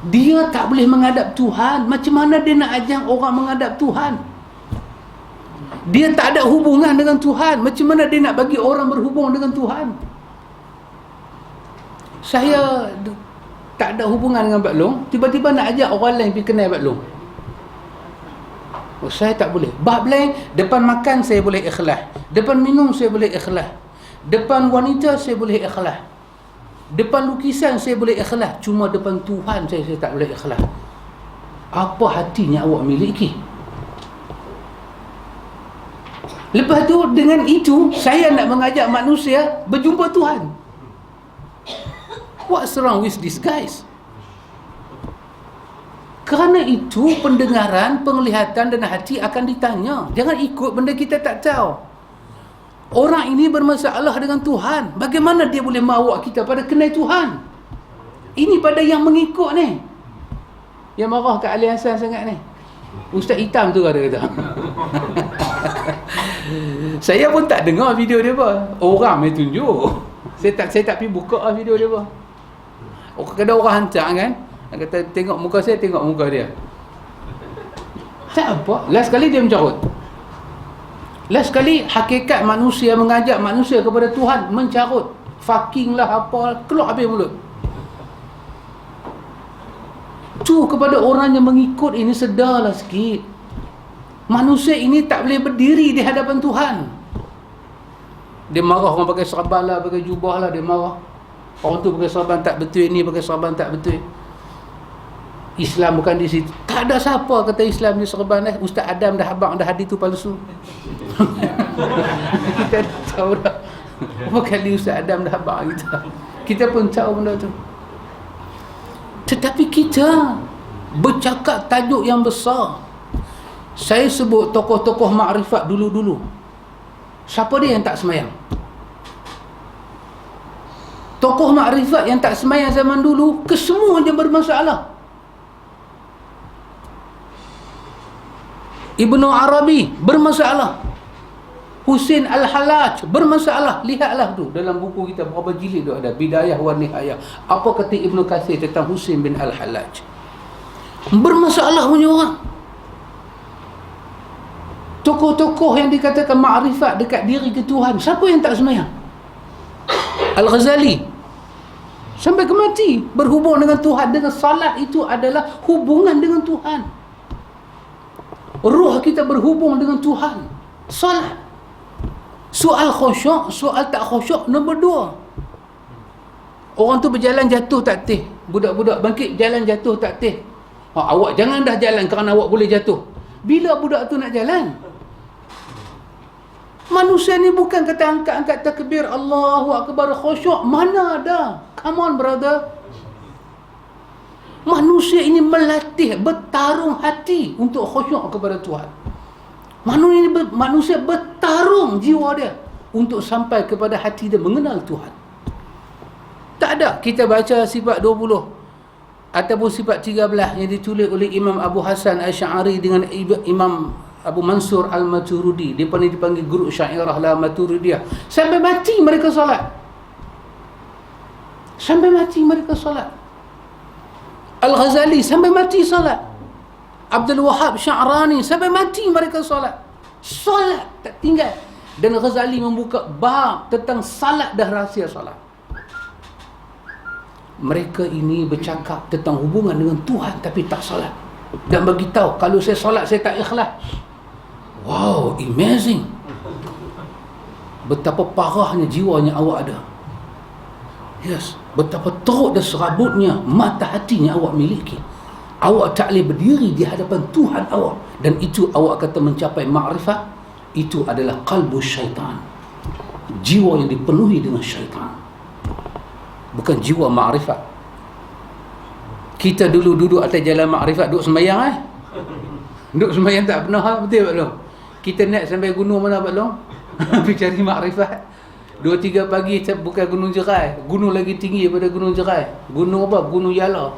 Dia tak boleh menghadap Tuhan. Macam mana dia nak ajar orang menghadap Tuhan? Dia tak ada hubungan dengan Tuhan. Macam mana dia nak bagi orang berhubung dengan Tuhan? Saya tak ada hubungan dengan Pak Long, tiba-tiba nak ajak orang lain pergi kenal Pak Long. Oh, saya tak boleh. Bab lain, depan makan saya boleh ikhlas, depan minum saya boleh ikhlas, depan wanita saya boleh ikhlas, depan lukisan saya boleh ikhlas, cuma depan Tuhan saya tak boleh ikhlas. Apa hatinya awak miliki? Lepas tu dengan itu saya nak mengajak manusia berjumpa Tuhan. What's wrong with this guys? Kerana itu pendengaran, penglihatan dan hati akan ditanya. Jangan ikut benda kita tak tahu. Orang ini bermasalah dengan Tuhan. Bagaimana dia boleh bawa kita pada kenal Tuhan? Ini pada yang mengikut ni. Yang marah kat Ali Hassan sangat ni. Ustaz hitam tu ada kata. Saya pun tak dengar video dia apa. Orang main tunjuk. Saya tak pergi buka video dia apa. Kadang orang hantar kan, kata tengok muka saya, tengok muka dia. Tak apa. Last kali dia mencarut. Last kali hakikat manusia mengajak manusia kepada Tuhan mencarut. Fucking lah apa, keluar habis mulut. Tu kepada orang yang mengikut ini sedarlah sikit. Manusia ini tak boleh berdiri di hadapan Tuhan. Dia marah orang pakai serban lah, pakai jubah lah, dia marah. Orang tu pakai serban tak betul, ni pakai serban tak betul. Islam bukan di situ. Tak ada siapa kata Islam ni serban lah. Ustaz Adam dah abang dah hadis tu palsu. Kita tahu dah. Berapa kali Ustaz Adam dah abang kita. Kita pun tahu benda tu. Tetapi kita bercakap tajuk yang besar. Saya sebut tokoh-tokoh makrifat dulu-dulu. Siapa dia yang tak semayang? Tokoh makrifat yang tak semayang zaman dulu, kesemuanya bermasalah. Ibnu Arabi bermasalah. Husain Al-Hallaj bermasalah. Lihatlah tu dalam buku kita berapa jilid tu ada Bidayah wa Nihayah. Apa kata Ibnu Katsir tentang Husain bin Al-Hallaj? Bermasalah punya orang. Tokoh-tokoh yang dikatakan makrifat dekat diri ke Tuhan, siapa yang tak semayang? Al-Ghazali sampai ke mati berhubung dengan Tuhan. Dengan salat itu adalah hubungan dengan Tuhan. Ruh kita berhubung dengan Tuhan. Salat. Soal khusyuk, soal tak khusyuk nombor 2. Orang tu berjalan jatuh tak teh. Budak-budak bangkit jalan jatuh tak teh. Awak jangan dah jalan kerana awak boleh jatuh. Bila budak tu nak jalan? Manusia ni bukan kata angkat-angkat takbir Allahu Akbar khusyuk. Mana ada? Come on brother. Manusia ini melatih, bertarung hati untuk khusyuk kepada Tuhan. Manusia bertarung jiwa dia untuk sampai kepada hati dia mengenal Tuhan. Tak ada kita baca sifat 20 ataupun sifat 13 yang ditulis oleh Imam Abu Hasan Asy'ari dengan Imam Abu Mansur Al-Maturidi. Dia dipanggil guru syairah la Maturidiyah. Sampai mati mereka solat. Sampai mati mereka solat. Al-Ghazali sampai mati solat. Abdul Wahab Sya'rani sampai mati mereka solat. Solat tak tinggal. Dan Ghazali membuka bab tentang salat dah rahsia solat. Mereka ini bercakap tentang hubungan dengan Tuhan tapi tak solat. Dan beritahu kalau saya solat saya tak ikhlas. Wow, amazing. Betapa parahnya jiwanya awak ada. Yes, betapa teruk dan serabutnya mata hatinya awak miliki. Awak tak boleh berdiri di hadapan Tuhan awak. Dan itu awak kata mencapai makrifat. Itu adalah qalbu syaitan. Jiwa yang dipenuhi dengan syaitan. Bukan jiwa makrifat. Kita dulu duduk atas jalan makrifat, duduk sembahyang duduk sembahyang tak pernah, betul Pak Long? Kita naik sampai gunung mana Pak Long? Pergi cari makrifat. 2-3 pagi bukan Gunung Jerai, gunung lagi tinggi daripada Gunung Jerai. Gunung apa? Gunung Yala.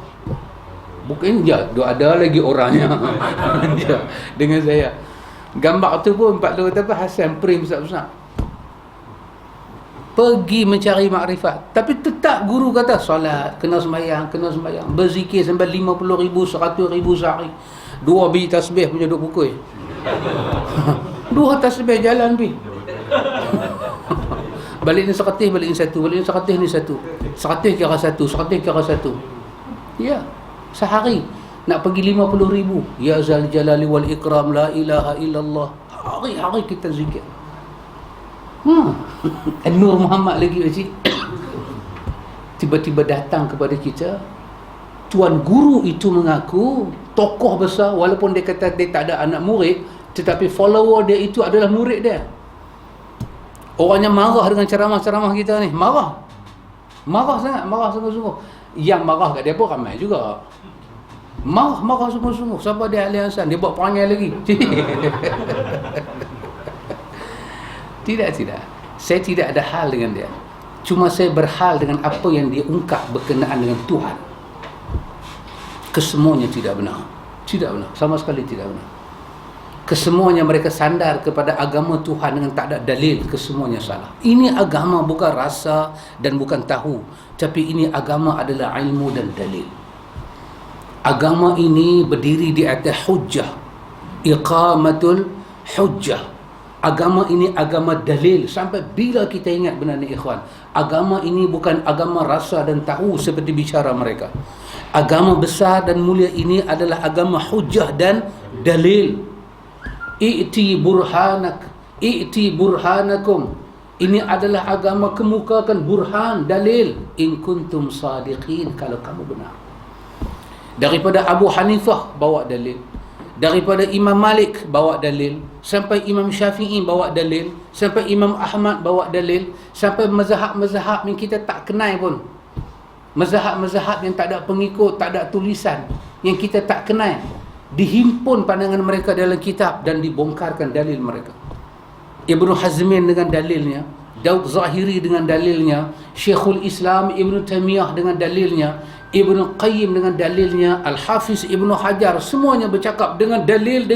Bukan je, ada lagi orangnya dengan saya. Gambar tu pun 4 apa Hasan Prim besar-besar. Pergi mencari makrifat, tapi tetap guru kata solat, kena sembahyang, berzikir sampai 50,000, 100,000 sehari. 2 biji tasbih punya duk pukul. 2 tasbih jalan pi. Balik ni sekatih, balik ni satu, balik ni sekatih ni satu. Sekatih kira satu, sekatih kira satu. Ya, sehari nak pergi 50,000. Ya zal jalali wal ikram la ilaha illallah. Hari-hari kita zikir. Nur Muhammad lagi pakcik. Tiba-tiba datang kepada kita, tuan guru itu mengaku tokoh besar, walaupun dia kata dia tak ada anak murid, tetapi follower dia itu adalah murid dia. Orangnya marah dengan ceramah-ceramah kita ni. Marah sangat, marah sungguh-sungguh. Yang marah kat dia pun ramai juga. Marah sungguh-sungguh. Siapa dia Ali Hasan? Dia buat perangai lagi. Tidak. Saya tidak ada hal dengan dia. Cuma saya berhal dengan apa yang dia ungkap berkenaan dengan Tuhan. Kesemuanya tidak benar. Tidak benar. Sama sekali tidak benar. Kesemuanya mereka sandar kepada agama Tuhan dengan tak ada dalil. Kesemuanya salah. Ini agama bukan rasa dan bukan tahu. Tapi ini agama adalah ilmu dan dalil. Agama ini berdiri di atas hujjah. Iqamatul hujjah. Agama ini agama dalil. Sampai bila kita ingat benda ni ikhwan, agama ini bukan agama rasa dan tahu seperti bicara mereka. Agama besar dan mulia ini adalah agama hujjah dan dalil. I'ti burhanakum. Ini adalah agama kemukakan burhan, dalil. In kuntum sadiqin, kalau kamu benar. Daripada Abu Hanifah bawa dalil, daripada Imam Malik bawa dalil, sampai Imam Syafi'i bawa dalil, sampai Imam Ahmad bawa dalil, sampai mazhab-mazhab yang kita tak kenal pun, mazhab-mazhab yang tak ada pengikut, tak ada tulisan, yang kita tak kenal, dihimpun pandangan mereka dalam kitab dan dibongkarkan dalil mereka. Ibnu Hazmin dengan dalilnya, Daud Zahiri dengan dalilnya, Syekhul Islam Ibnu Taimiyah dengan dalilnya, Ibnu Qayyim dengan dalilnya, Al-Hafiz Ibnu Hajar, semuanya bercakap dengan dalil.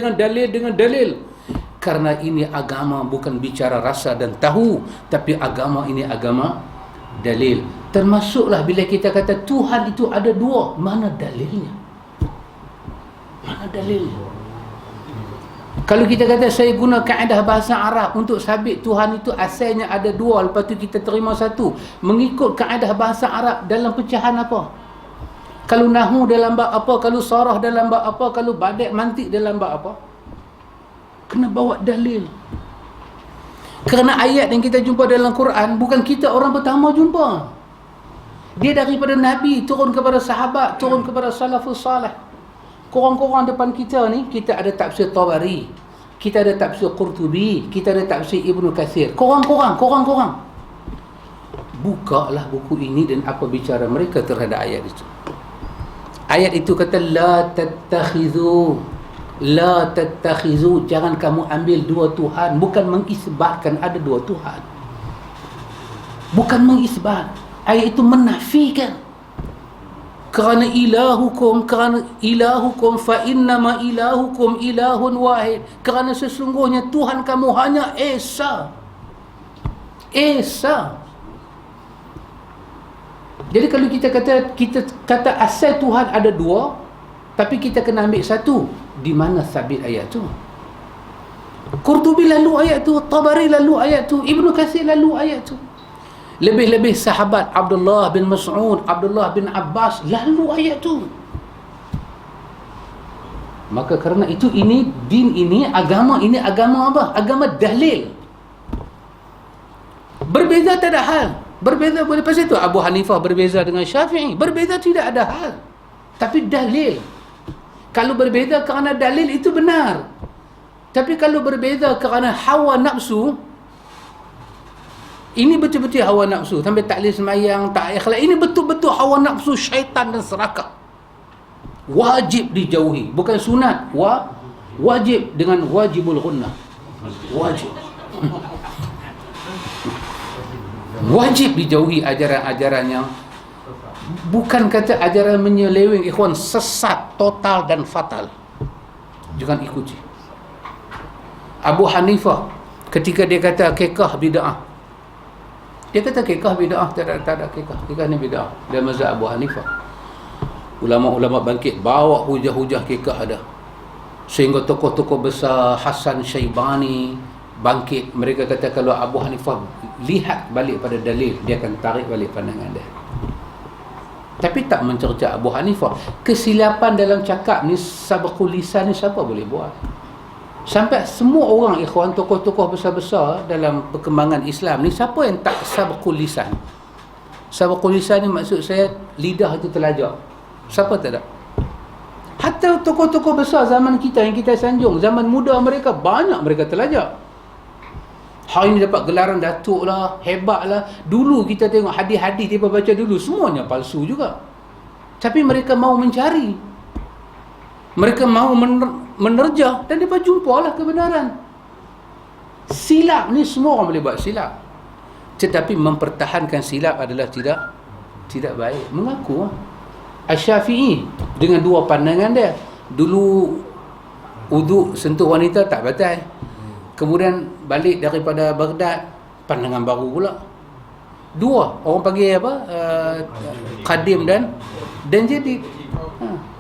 Karena ini agama bukan bicara rasa dan tahu, tapi agama ini agama dalil. Termasuklah bila kita kata Tuhan itu ada 2, mana dalilnya? Mana dalilnya? Kalau kita kata saya guna kaedah bahasa Arab untuk sabit Tuhan itu asalnya ada 2, lepas tu kita terima 1, mengikut kaedah bahasa Arab dalam pecahan apa? Kalau nahu dalam bab apa, kalau sarah dalam bab apa, kalau badai mantik dalam bab apa? Kena bawa dalil. Kerana ayat yang kita jumpa dalam Quran bukan kita orang pertama jumpa. Dia daripada Nabi turun kepada sahabat, turun kepada salafus salih. Korang-korang depan kita ni, kita ada tafsir Tabari, kita ada tafsir Qurtubi, kita ada tafsir Ibnu Katsir. Korang-korang bukalah buku ini dan apa bicara mereka terhadap ayat itu. Ayat itu kata la tattakhizu, jangan kamu ambil 2 Tuhan. Bukan mengisbatkan ada 2 Tuhan, bukan mengisbat. Ayat itu menafikan. Kerana ilahukum fa innama ilahukum ilahun wahid. Kerana sesungguhnya Tuhan kamu hanya Esa. Jadi kalau kita kata asal Tuhan ada 2, tapi kita kena ambil 1, di mana sabit ayat tu? Qurtubi lalu ayat tu, Tabari lalu ayat tu, Ibnu Katsir lalu ayat tu. Lebih-lebih sahabat Abdullah bin Mas'ud, Abdullah bin Abbas lalu ayat tu. Maka kerana itu ini din ini agama apa? Agama dalil. Berbeza tak ada hal. Berbeza boleh pasal itu Abu Hanifah berbeza dengan Syafi'i, berbeza tidak ada hal. Tapi dalil. Kalau berbeza kerana dalil itu benar. Tapi kalau berbeza kerana hawa nafsu, ini betul-betul hawa nafsu, sampai tak boleh sembahyang, tak ikhlas, ini betul-betul hawa nafsu syaitan dan serakah. Wajib dijauhi, bukan sunat, wajib dengan wajibul ghunnah. Wajib. Wajib dijauhi ajaran-ajaran yang bukan kata ajaran menyeleweng, ikhwan, sesat, total dan fatal. Jangan ikuti. Abu Hanifah ketika dia kata kekah bid'ah, dia kata kekah bid'ah, tak ada kekah ni bid'ah. Dia mazhab Abu Hanifah. Ulama-ulama bangkit bawa hujah-hujah kekah ada, sehingga tokoh-tokoh besar Hasan Syaibani bangkit. Mereka kata kalau Abu Hanifah lihat balik pada dalil, dia akan tarik balik pandangan dia. Tapi tak mencerca Abu Hanifah. Kesilapan dalam cakap ni, sabaqul lisan ni siapa boleh buat? Sampai semua orang, ikhwan, tokoh-tokoh besar-besar dalam perkembangan Islam ni, siapa yang tak sabaqul lisan? Sabaqul lisan ni maksud saya lidah tu terlajak. Siapa tak ada? Hatta tokoh-tokoh besar zaman kita yang kita sanjung, zaman muda mereka, banyak mereka terlajak. Hari ni dapat gelaran datuk lah, hebat lah. Dulu kita tengok hadis-hadis dia baca dulu, semuanya palsu juga. Tapi mereka mau mencari, mereka mau menerjah, dan mereka jumpalah kebenaran. Silap ni semua orang boleh buat silap, tetapi mempertahankan silap adalah tidak baik. Mengaku Asy-Syafi'i dengan dua pandangan dia. Dulu wuduk sentuh wanita tak batal, kemudian balik daripada Baghdad, pandangan baru pula. Dua orang panggil apa, qadim dan jadi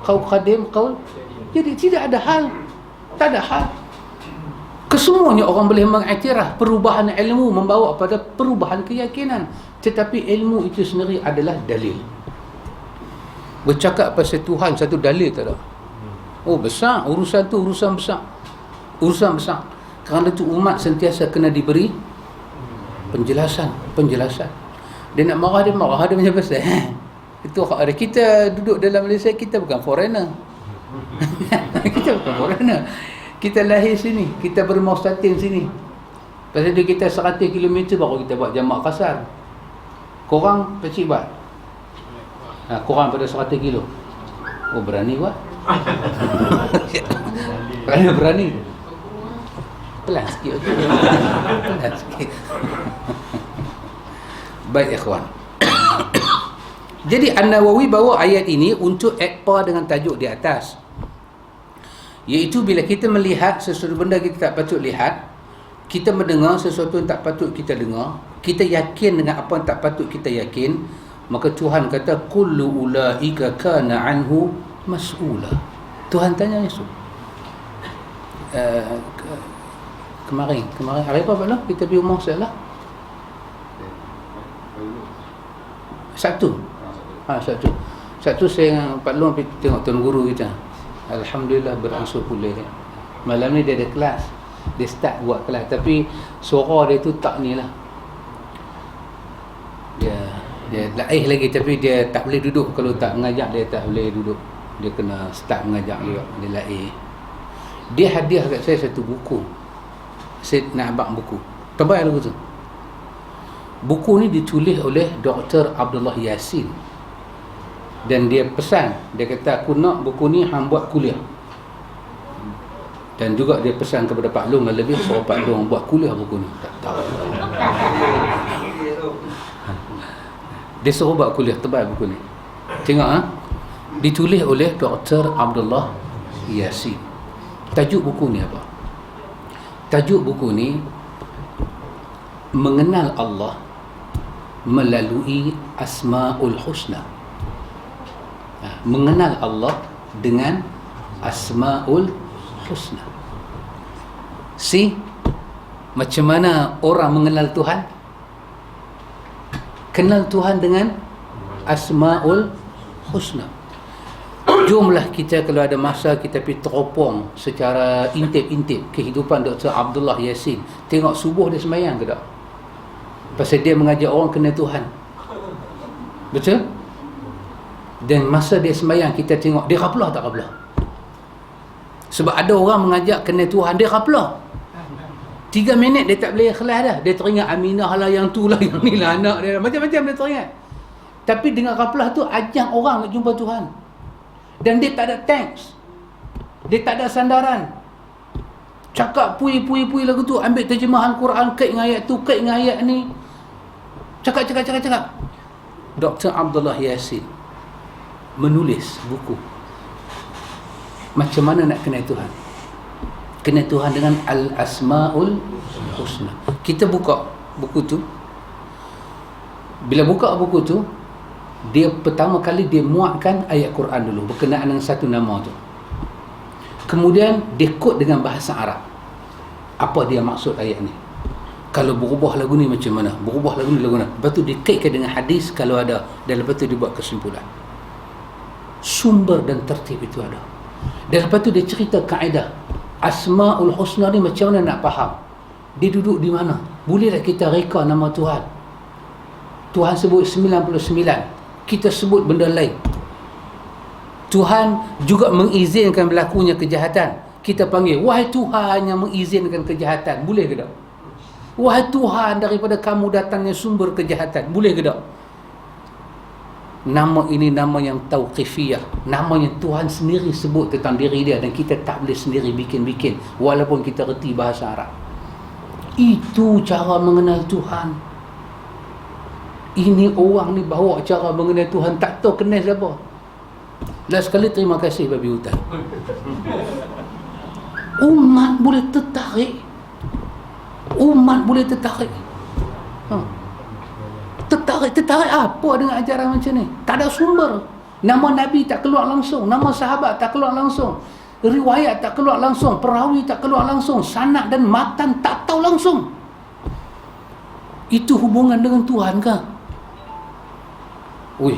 kau qadim, kau jadi tidak ada hal, tak ada hal. Kesemuanya orang boleh mengiktiraf perubahan ilmu membawa pada perubahan keyakinan, tetapi ilmu itu sendiri adalah dalil. Bercakap pasal Tuhan satu dalil tak ada. Oh, besar urusan tu, urusan besar. Kerana itu umat sentiasa kena diberi penjelasan. Dia nak marah, dia macam pasal itu hak dia. Kita duduk dalam Malaysia, kita bukan foreigner. Kita bukan foreigner. Kita lahir sini, kita bermaustatin sini. Pasal dia kita 100 km baru kita buat jamak kasar. Korang pecik buat, korang pada 100 kilo. Oh, berani buat. Berani. Pelan sikit. Baik, ikhwan. Jadi An-Nawawi bawa ayat ini untuk ekpa dengan tajuk di atas, iaitu bila kita melihat sesuatu benda kita tak patut lihat, kita mendengar sesuatu yang tak patut kita dengar, kita yakin dengan apa yang tak patut kita yakin, maka Tuhan kata kullu ulaika kana anhu mas'ula. Tuhan tanya Yesus. Kemarin hari apa Pak Long? Kita pergi rumah Ustaz lah. Sabtu saya dengan Pak Long pergi tengok Tuan Guru kita. Alhamdulillah beransur pulih. Malam ni dia ada kelas, dia start buat kelas, tapi suara dia tu tak ni lah, dia laih lagi, tapi dia tak boleh duduk. Kalau tak mengajar dia tak boleh duduk, dia kena start mengajar juga, dia laih. Dia hadiah kat saya satu buku. Saya nak abang buku, tebal lagu tu. Buku ni ditulis oleh Dr. Abdullah Yassin, dan dia pesan, dia kata aku nak buku ni hang buat kuliah. Dan juga dia pesan kepada Pak Long, lebih suruh Pak Long buat kuliah buku ni. Tak tahu. Dia suruh buat kuliah, tebal buku ni. Tengok ditulis oleh Dr. Abdullah Yassin. Tajuk buku ni apa? Tajuk buku ni mengenal Allah melalui Asmaul Husna. Mengenal Allah dengan Asmaul Husna. Macam mana orang mengenal Tuhan? Kenal Tuhan dengan Asmaul Husna. Jomlah kita, kalau ada masa, kita pergi teropong secara intip-intip kehidupan Dr. Abdullah Yassin. Tengok subuh dia sembahyang ke tak? Pasal dia mengajak orang kenal Tuhan. Betul? Dan masa dia sembahyang, kita tengok dia raplah tak raplah. Sebab ada orang mengajak kenal Tuhan, dia raplah 3 minit dia tak boleh ikhlas dah. Dia teringat Aminah lah, yang tu lah, yang ni lah anak dia, macam-macam dia teringat. Tapi dengan raplah tu ajak orang nak jumpa Tuhan. Dan dia tak ada teks, dia tak ada sandaran, cakap pui lagu tu, ambil terjemahan Quran, kait dengan ayat tu, kait dengan ayat ni. Cakap. Dr. Abdullah Yassin menulis buku macam mana nak kenal Tuhan. Kenal Tuhan dengan Al-Asma'ul Husna. Kita buka buku tu. Bila buka buku tu, dia pertama kali dia muatkan ayat Quran dulu berkenaan dengan satu nama tu. Kemudian dia kod dengan bahasa Arab. Apa dia maksud ayat ni? Kalau berubah lagu ni macam mana? Berubah lagu ni lagu mana? Lepas tu dia kaitkan dengan hadis kalau ada. Dan lepas tu dia buat kesimpulan. Sumber dan tertib itu ada. Dan lepas tu dia cerita kaedah. Asma'ul Husna ni macam mana nak faham? Dia duduk di mana? Boleh tak kita reka nama Tuhan? Tuhan sebut 99. Kita sebut benda lain. Tuhan juga mengizinkan berlakunya kejahatan. Kita panggil, wahai Tuhan yang mengizinkan kejahatan. Boleh ke tak? Wahai Tuhan, daripada kamu datangnya sumber kejahatan. Boleh ke tak? Nama ini nama yang tauqifiyah. Nama yang Tuhan sendiri sebut tentang diri dia. Dan kita tak boleh sendiri bikin-bikin. Walaupun kita reti bahasa Arab. Itu cara mengenal Tuhan. Ini orang ni bawa cara mengenal Tuhan. Tak tahu kenal siapa. Last sekali terima kasih babi hutan. Umat boleh tertarik. Tertarik apa dengan ajaran macam ni? Tak ada sumber. Nama Nabi tak keluar langsung, nama sahabat tak keluar langsung, riwayat tak keluar langsung, perawi tak keluar langsung, sanad dan matan tak tahu langsung. Itu hubungan dengan Tuhan ke?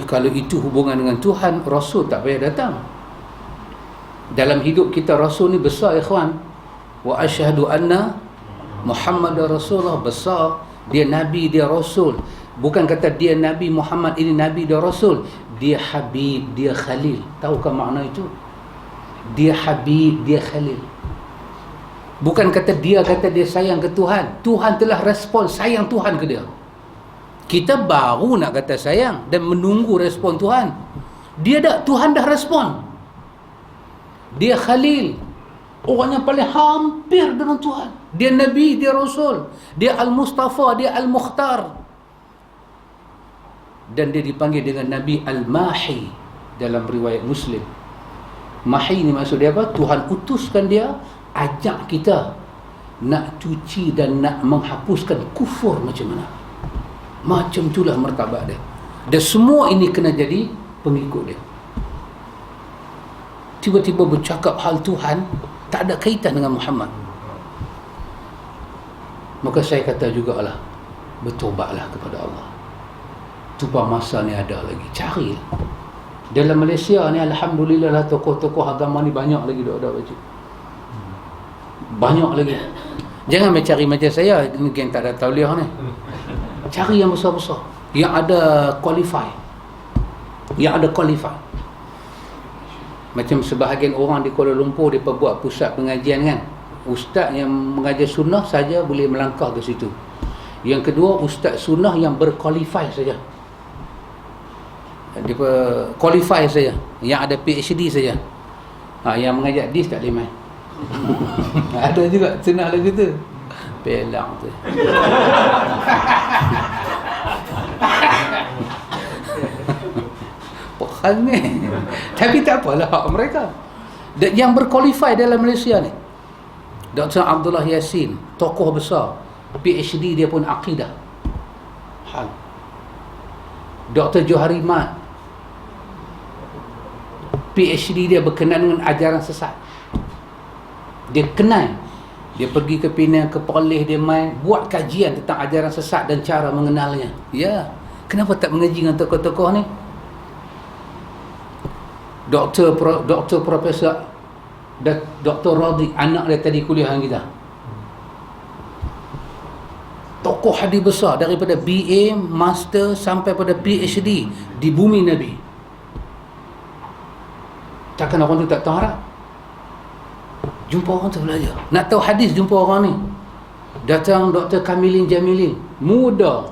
Kalau itu hubungan dengan Tuhan, Rasul tak payah datang. Dalam hidup kita Rasul ni besar, ikhwan. Wa asyhadu anna Muhammadar Rasulullah, besar. Dia Nabi, dia Rasul. Bukan kata dia Nabi Muhammad ini Nabi, dia Rasul. Dia Habib, dia Khalil. Tahukah makna itu? Dia Habib, dia Khalil. Bukan kata dia sayang ke Tuhan. Tuhan telah respon sayang Tuhan ke dia. Kita baru nak kata sayang dan menunggu respon Tuhan. Tuhan dah respon. Dia Khalil, orang yang paling hampir dengan Tuhan. Dia Nabi, dia Rasul. Dia Al-Mustafa, dia Al-Mukhtar. Dan dia dipanggil dengan Nabi Al-Mahi dalam riwayat Muslim. Mahi ni maksud dia apa? Tuhan utuskan dia ajak kita nak cuci dan nak menghapuskan kufur macam mana. Macam itulah martabat dia. Dan semua ini kena jadi pengikut dia. Tiba-tiba bercakap hal Tuhan tak ada kaitan dengan Muhammad. Maka saya kata jugalah, bertobatlah kepada Allah. Tumpah masa ni ada lagi, carilah. Dalam Malaysia ni alhamdulillah lah, tokoh-tokoh agama ni banyak lagi dah baca. Banyak lagi. Jangan mencari macam saya, ni geng tak ada tauliah ni. Cari yang besar-besar, yang ada qualify. Macam sebahagian orang di Kuala Lumpur, dia buat pusat pengajian kan. Ustaz yang mengajar sunnah saja boleh melangkah ke situ. Yang kedua, ustaz sunnah yang berqualify saja. Dia qualify saja, yang ada PhD saja. Yang mengajar hadis tak boleh main. Ada juga sunnah lagu tu. Pelang tu. Pohal ni. Tapi tak apalah hak mereka. Yang berqualify dalam Malaysia ni, Dr. Abdullah Yassin, tokoh besar, PhD dia pun akidah. Hal. Dr. Johari Mat, PhD dia berkenaan dengan ajaran sesat. Dia kenal. Dia pergi ke Penang, ke Perlis, dia main, buat kajian tentang ajaran sesat dan cara mengenalnya. Ya, kenapa tak mengaji dengan tokoh-tokoh ni? Doktor Profesor Dr. Radi, anak dia tadi kuliah dengan kita. Tokoh hadis besar daripada BA, Master sampai pada PhD di bumi Nabi. Takkan orang tu tak tahu Arab? Jumpa orang tu belajar. Nak tahu hadis, jumpa orang ni. Datang Dr. Kamilin Jamilin, muda,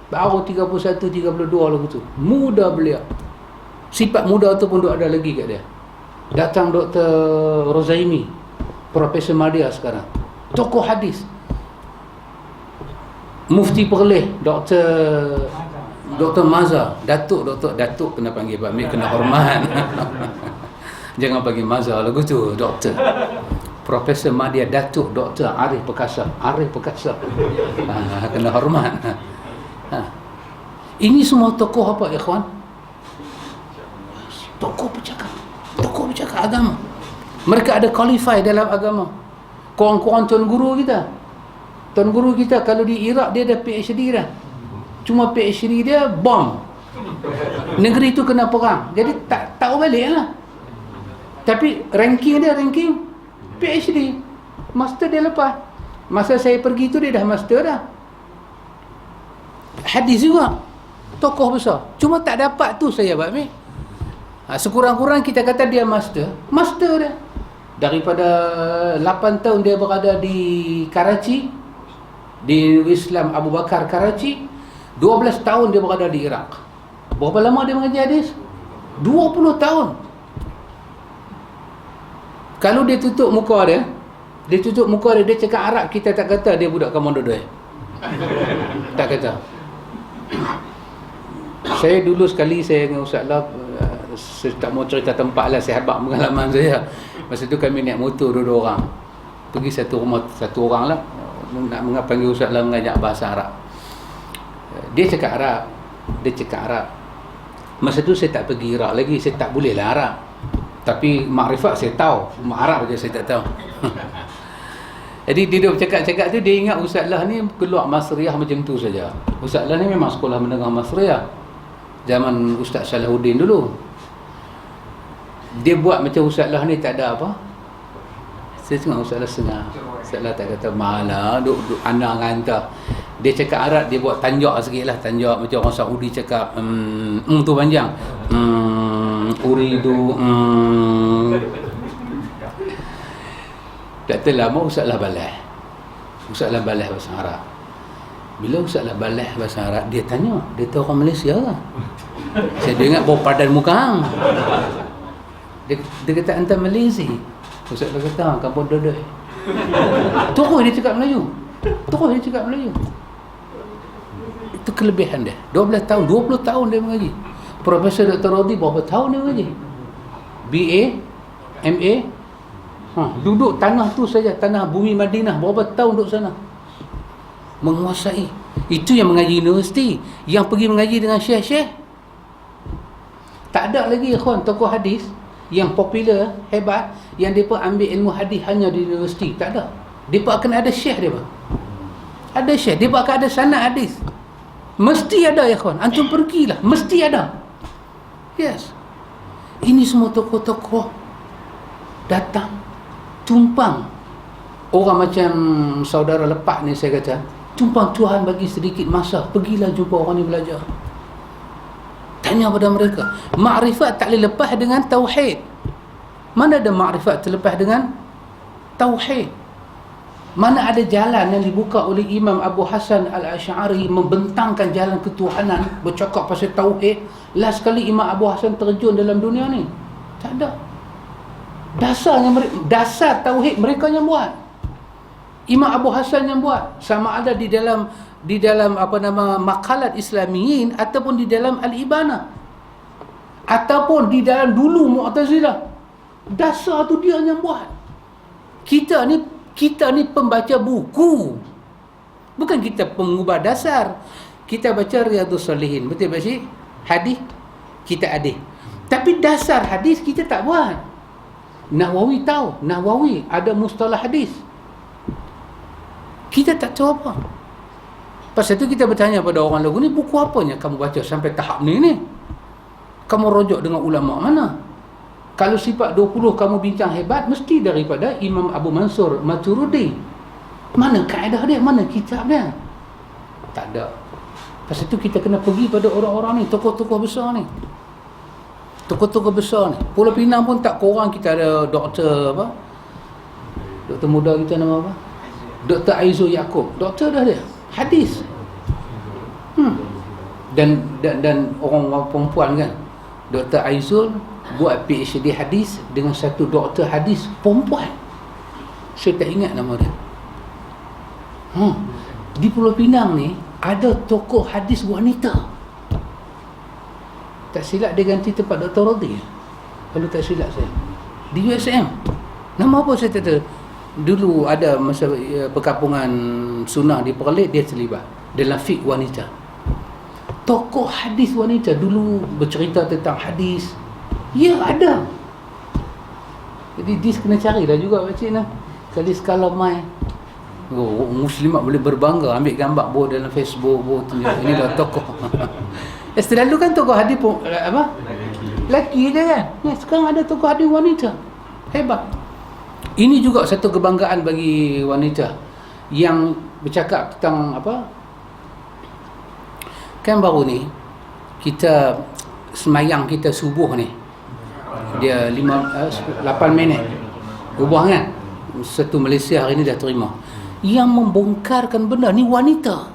baru 31, 32 lagu tu. Muda beliau. Sifat muda tu pun ada lagi kat dia. Datang Dr. Rozaimi, Profesor Madya sekarang, tokoh hadis. Mufti Perlis, Dr. Mazhar, Datuk kena panggil Pak Mik, kena hormat. Jangan panggil Mazhar lagu tu, doktor. Profesor Madya Datuk Dr. Arif Perkasa. Kena hormat. Ini semua tokoh apa, ikhwan? Tokoh bercakap agama. Mereka ada qualify dalam agama. Korang-korang tuan guru kita kalau di Iraq dia ada PhD dah. Cuma PhD dia bom. Negeri tu kena perang. Jadi tak tahu balik lah. Tapi ranking PhD. Master dia lepas. Masa saya pergi tu dia dah master dah. Hadis juga. Tokoh besar. Cuma tak dapat tu saya buat ni. Sekurang-kurang kita kata dia master dia. Daripada 8 tahun dia berada di Karachi, di Islam Abu Bakar Karachi, 12 tahun dia berada di Iraq. Berapa lama dia mengaji hadis? 20 tahun. Kalau dia tutup muka dia, dia cakap Arab, kita tak kata dia budak komando doi. Tak kata. Saya dulu sekali saya dengan Ustaz Lab, saya tak mau cerita tempat lah, saya habaq pengalaman saya. Masa tu kami naik motor 2 orang. Pergi satu rumah, satu orang lah, nak panggil Ustaz Lab mengajak bahasa Arab. Dia cakap Arab. Masa tu saya tak pergi Iraq lagi, saya tak boleh lah Arab. Tapi makrifat saya tahu, Arab je saya tak tahu. Jadi dia bercakap-cakap tu, dia ingat Ustaz Lah ni keluar Masriah macam tu saja. Ustaz Lah ni memang sekolah menengah Masriah zaman Ustaz Salahuddin dulu. Dia buat macam Ustaz Lah ni tak ada apa. Saya tengok Ustaz Lah sengah. Ustaz Lah tak kata malah duk anak hantar. Dia cakap Arab, dia buat tanjak sikit lah. Tanjak macam orang Saudi cakap tu panjang. Uridu tak tahu lama Ustaz Lah balas. Ustaz Lah balas bahasa Arab. Bila Ustaz Lah balas bahasa Arab, dia tanya, dia tahu orang Malaysia ke? Saya ingat bawa padan muka hang. Dia kata hantar Malaysia. Ustaz Lah kata kampung dodoi. Terus dia cakap Melayu. Itu kelebihan dia. 12 tahun, 20 tahun dia mengaji. Profesor Dr. Rodi berapa tahun dia mengaji? BA, MA. Duduk tanah tu saja, tanah bumi Madinah, berapa tahun duduk sana. Menguasai. Itu yang mengaji universiti. Yang pergi mengaji dengan syekh-syekh. Tak ada lagi ikhwan tokoh hadis yang popular, hebat, yang mereka ambil ilmu hadis hanya di universiti. Tak ada. Mereka akan ada syekh dia. Ada syekh. Mereka akan ada sanad hadis. Mesti ada ya kawan. Antum pergilah. Mesti ada. Yes. Ini semua tokoh-tokoh datang, tumpang. Orang macam saudara Lepak ni saya kata, tumpang Tuhan bagi sedikit masa. Pergilah jumpa orang ni belajar. Tanya pada mereka. Makrifat tak boleh lepas dengan tauhid. Mana ada makrifat terlepas dengan tauhid? Mana ada jalan yang dibuka oleh Imam Abu Hasan Al-Asy'ari membentangkan jalan ketuhanan, bercakap pasal tauhid. Last sekali Imam Abu Hasan terjun dalam dunia ni. Tak ada. Dasar tauhid mereka yang buat. Imam Abu Hasan yang buat. Sama ada di dalam makalat Islamiyin ataupun di dalam Al-Ibana ataupun di dalam dulu Mu'tazilah. Dasar tu dia yang buat. Kita ni pembaca buku, bukan kita pengubah dasar. Kita baca Riyadhus Shalihin, betul tak Cik? Hadis kita ada, tapi dasar hadis kita tak buat. Nawawi tahu, Nawawi ada mustalah hadis, kita tak tahu apa. Pasal tu kita bertanya pada orang lagu ni, buku apanya kamu baca sampai tahap ni? Kamu rujuk dengan ulama mana? Kalau sifat 20 kamu bincang hebat, mesti daripada Imam Abu Mansur Maturidi. Mana kaedah dia? Mana kitab dia? Tak ada. Pasal tu kita kena pergi pada orang-orang ni, tokoh-tokoh besar ni. Tokoh-tokoh besar ni. Pulau Pinang pun tak kurang kita ada doktor apa? Doktor muda kita nama apa? Dr. Aizul Yaakob. Doktor dah dia. Hadis. Dan orang perempuan kan. Dr. Aizul buat PhD hadis dengan satu doktor hadis perempuan. Saya tak ingat nama dia. Di Pulau Pinang ni ada tokoh hadis wanita. Tak silap dia ganti tempat Dr. Rodi, kalau tak silap saya, di USM. Nama apa saya tak tahu. Dulu ada masa perkampungan sunnah di Perlis, dia terlibat dalam fiqh wanita. Tokoh hadis wanita dulu bercerita tentang hadis. Ya, ada. Jadi dis kena carilah juga pakcik nah. Kali sekala mai, muslimat boleh berbangga ambil gambar bawa dalam Facebook, bawa tunjuk inilah tokoh. Selalu kan tokoh hadis pun apa? Lelaki je kan. Ya, sekarang ada tokoh hadis wanita. Hebat. Ini juga satu kebanggaan bagi wanita yang bercakap tentang apa? Kan baru ni kita semayang kita subuh ni. Dia 8 minit. Ubah kan? Satu Malaysia hari ni dah terima. Yang membongkarkan benda ni wanita.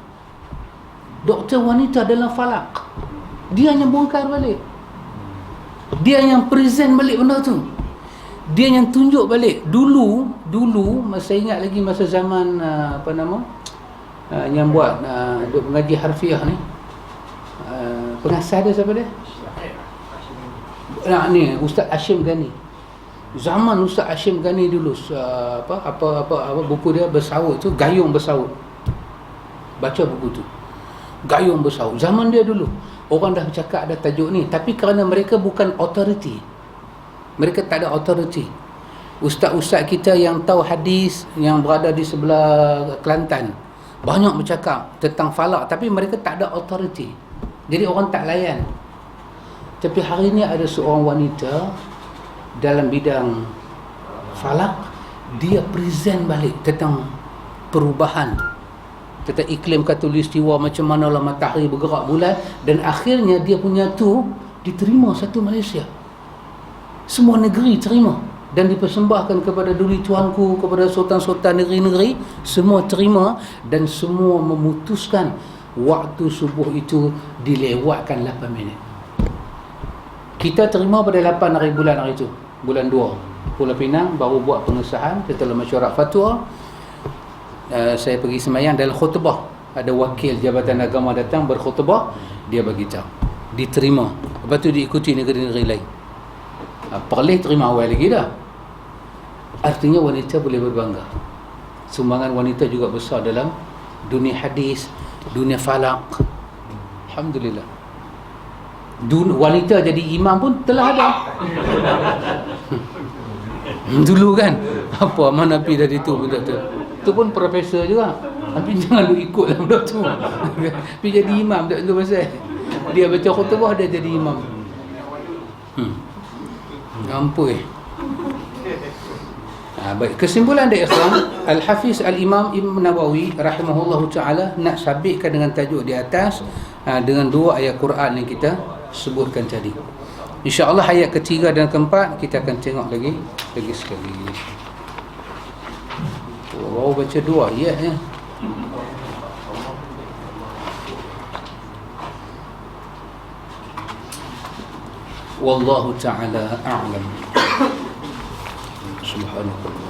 Doktor wanita dalam falak. Dia yang bongkar balik. Dia yang present balik benda tu. Dia yang tunjuk balik. Dulu masa ingat lagi masa zaman yang buat duk mengaji harfiah ni, pengasas dia siapa dia? Ni Ustaz Hashim Ghani. Zaman Ustaz Hashim Ghani dulu apa buku dia bersaut tu, Gayung Bersaut. Baca buku tu, Gayung Bersaut. Zaman dia dulu orang dah bercakap ada tajuk ni, tapi kerana mereka bukan authority, mereka tak ada authority. Ustaz-ustaz kita yang tahu hadis, yang berada di sebelah Kelantan, banyak bercakap tentang falak, tapi mereka tak ada authority. Jadi orang tak layan. Tapi hari ini ada seorang wanita dalam bidang falak, dia present balik tentang perubahan, tentang iklim khatulistiwa, macam manalah matahari bergerak bulan, dan akhirnya dia punya tu diterima satu Malaysia. Semua negeri terima dan dipersembahkan kepada duli tuanku, kepada sultan-sultan negeri-negeri, semua terima dan semua memutuskan waktu subuh itu dilewatkan 8 minit. Kita terima pada 8 hari bulan hari itu, bulan 2. Pulau Pinang baru buat pengesahan setelah mesyuarat fatwa. Saya pergi semayang dalam khutbah, ada wakil Jabatan Agama datang berkhutbah, dia bagi tahu diterima. Lepas tu diikuti negeri-negeri lain. Perlis terima awal lagi dah. Artinya wanita boleh berbangga. Sumbangan wanita juga besar dalam dunia hadis, dunia falak. Alhamdulillah. Wanita jadi imam pun telah ada. Dulu kan apa mana pi dari tu benda tu. Tu pun profesor juga. Tapi jangan lu ikutlah benda tu. Pi jadi imam tak tu pasal. Dia baca khutbah dia jadi imam. Ampun. Baik, kesimpulan dari ikhwan, Al-Hafiz Al-Imam Ibn Nawawi rahimahullahu ta'ala nak sabitkan dengan tajuk di atas dengan 2 ayat Quran yang kita sebutkan tadi. InsyaAllah ayat ketiga dan keempat kita akan tengok lagi sekali. Baru baca 2 ayat ya. Wallahu ta'ala a'lam. Subhanallah.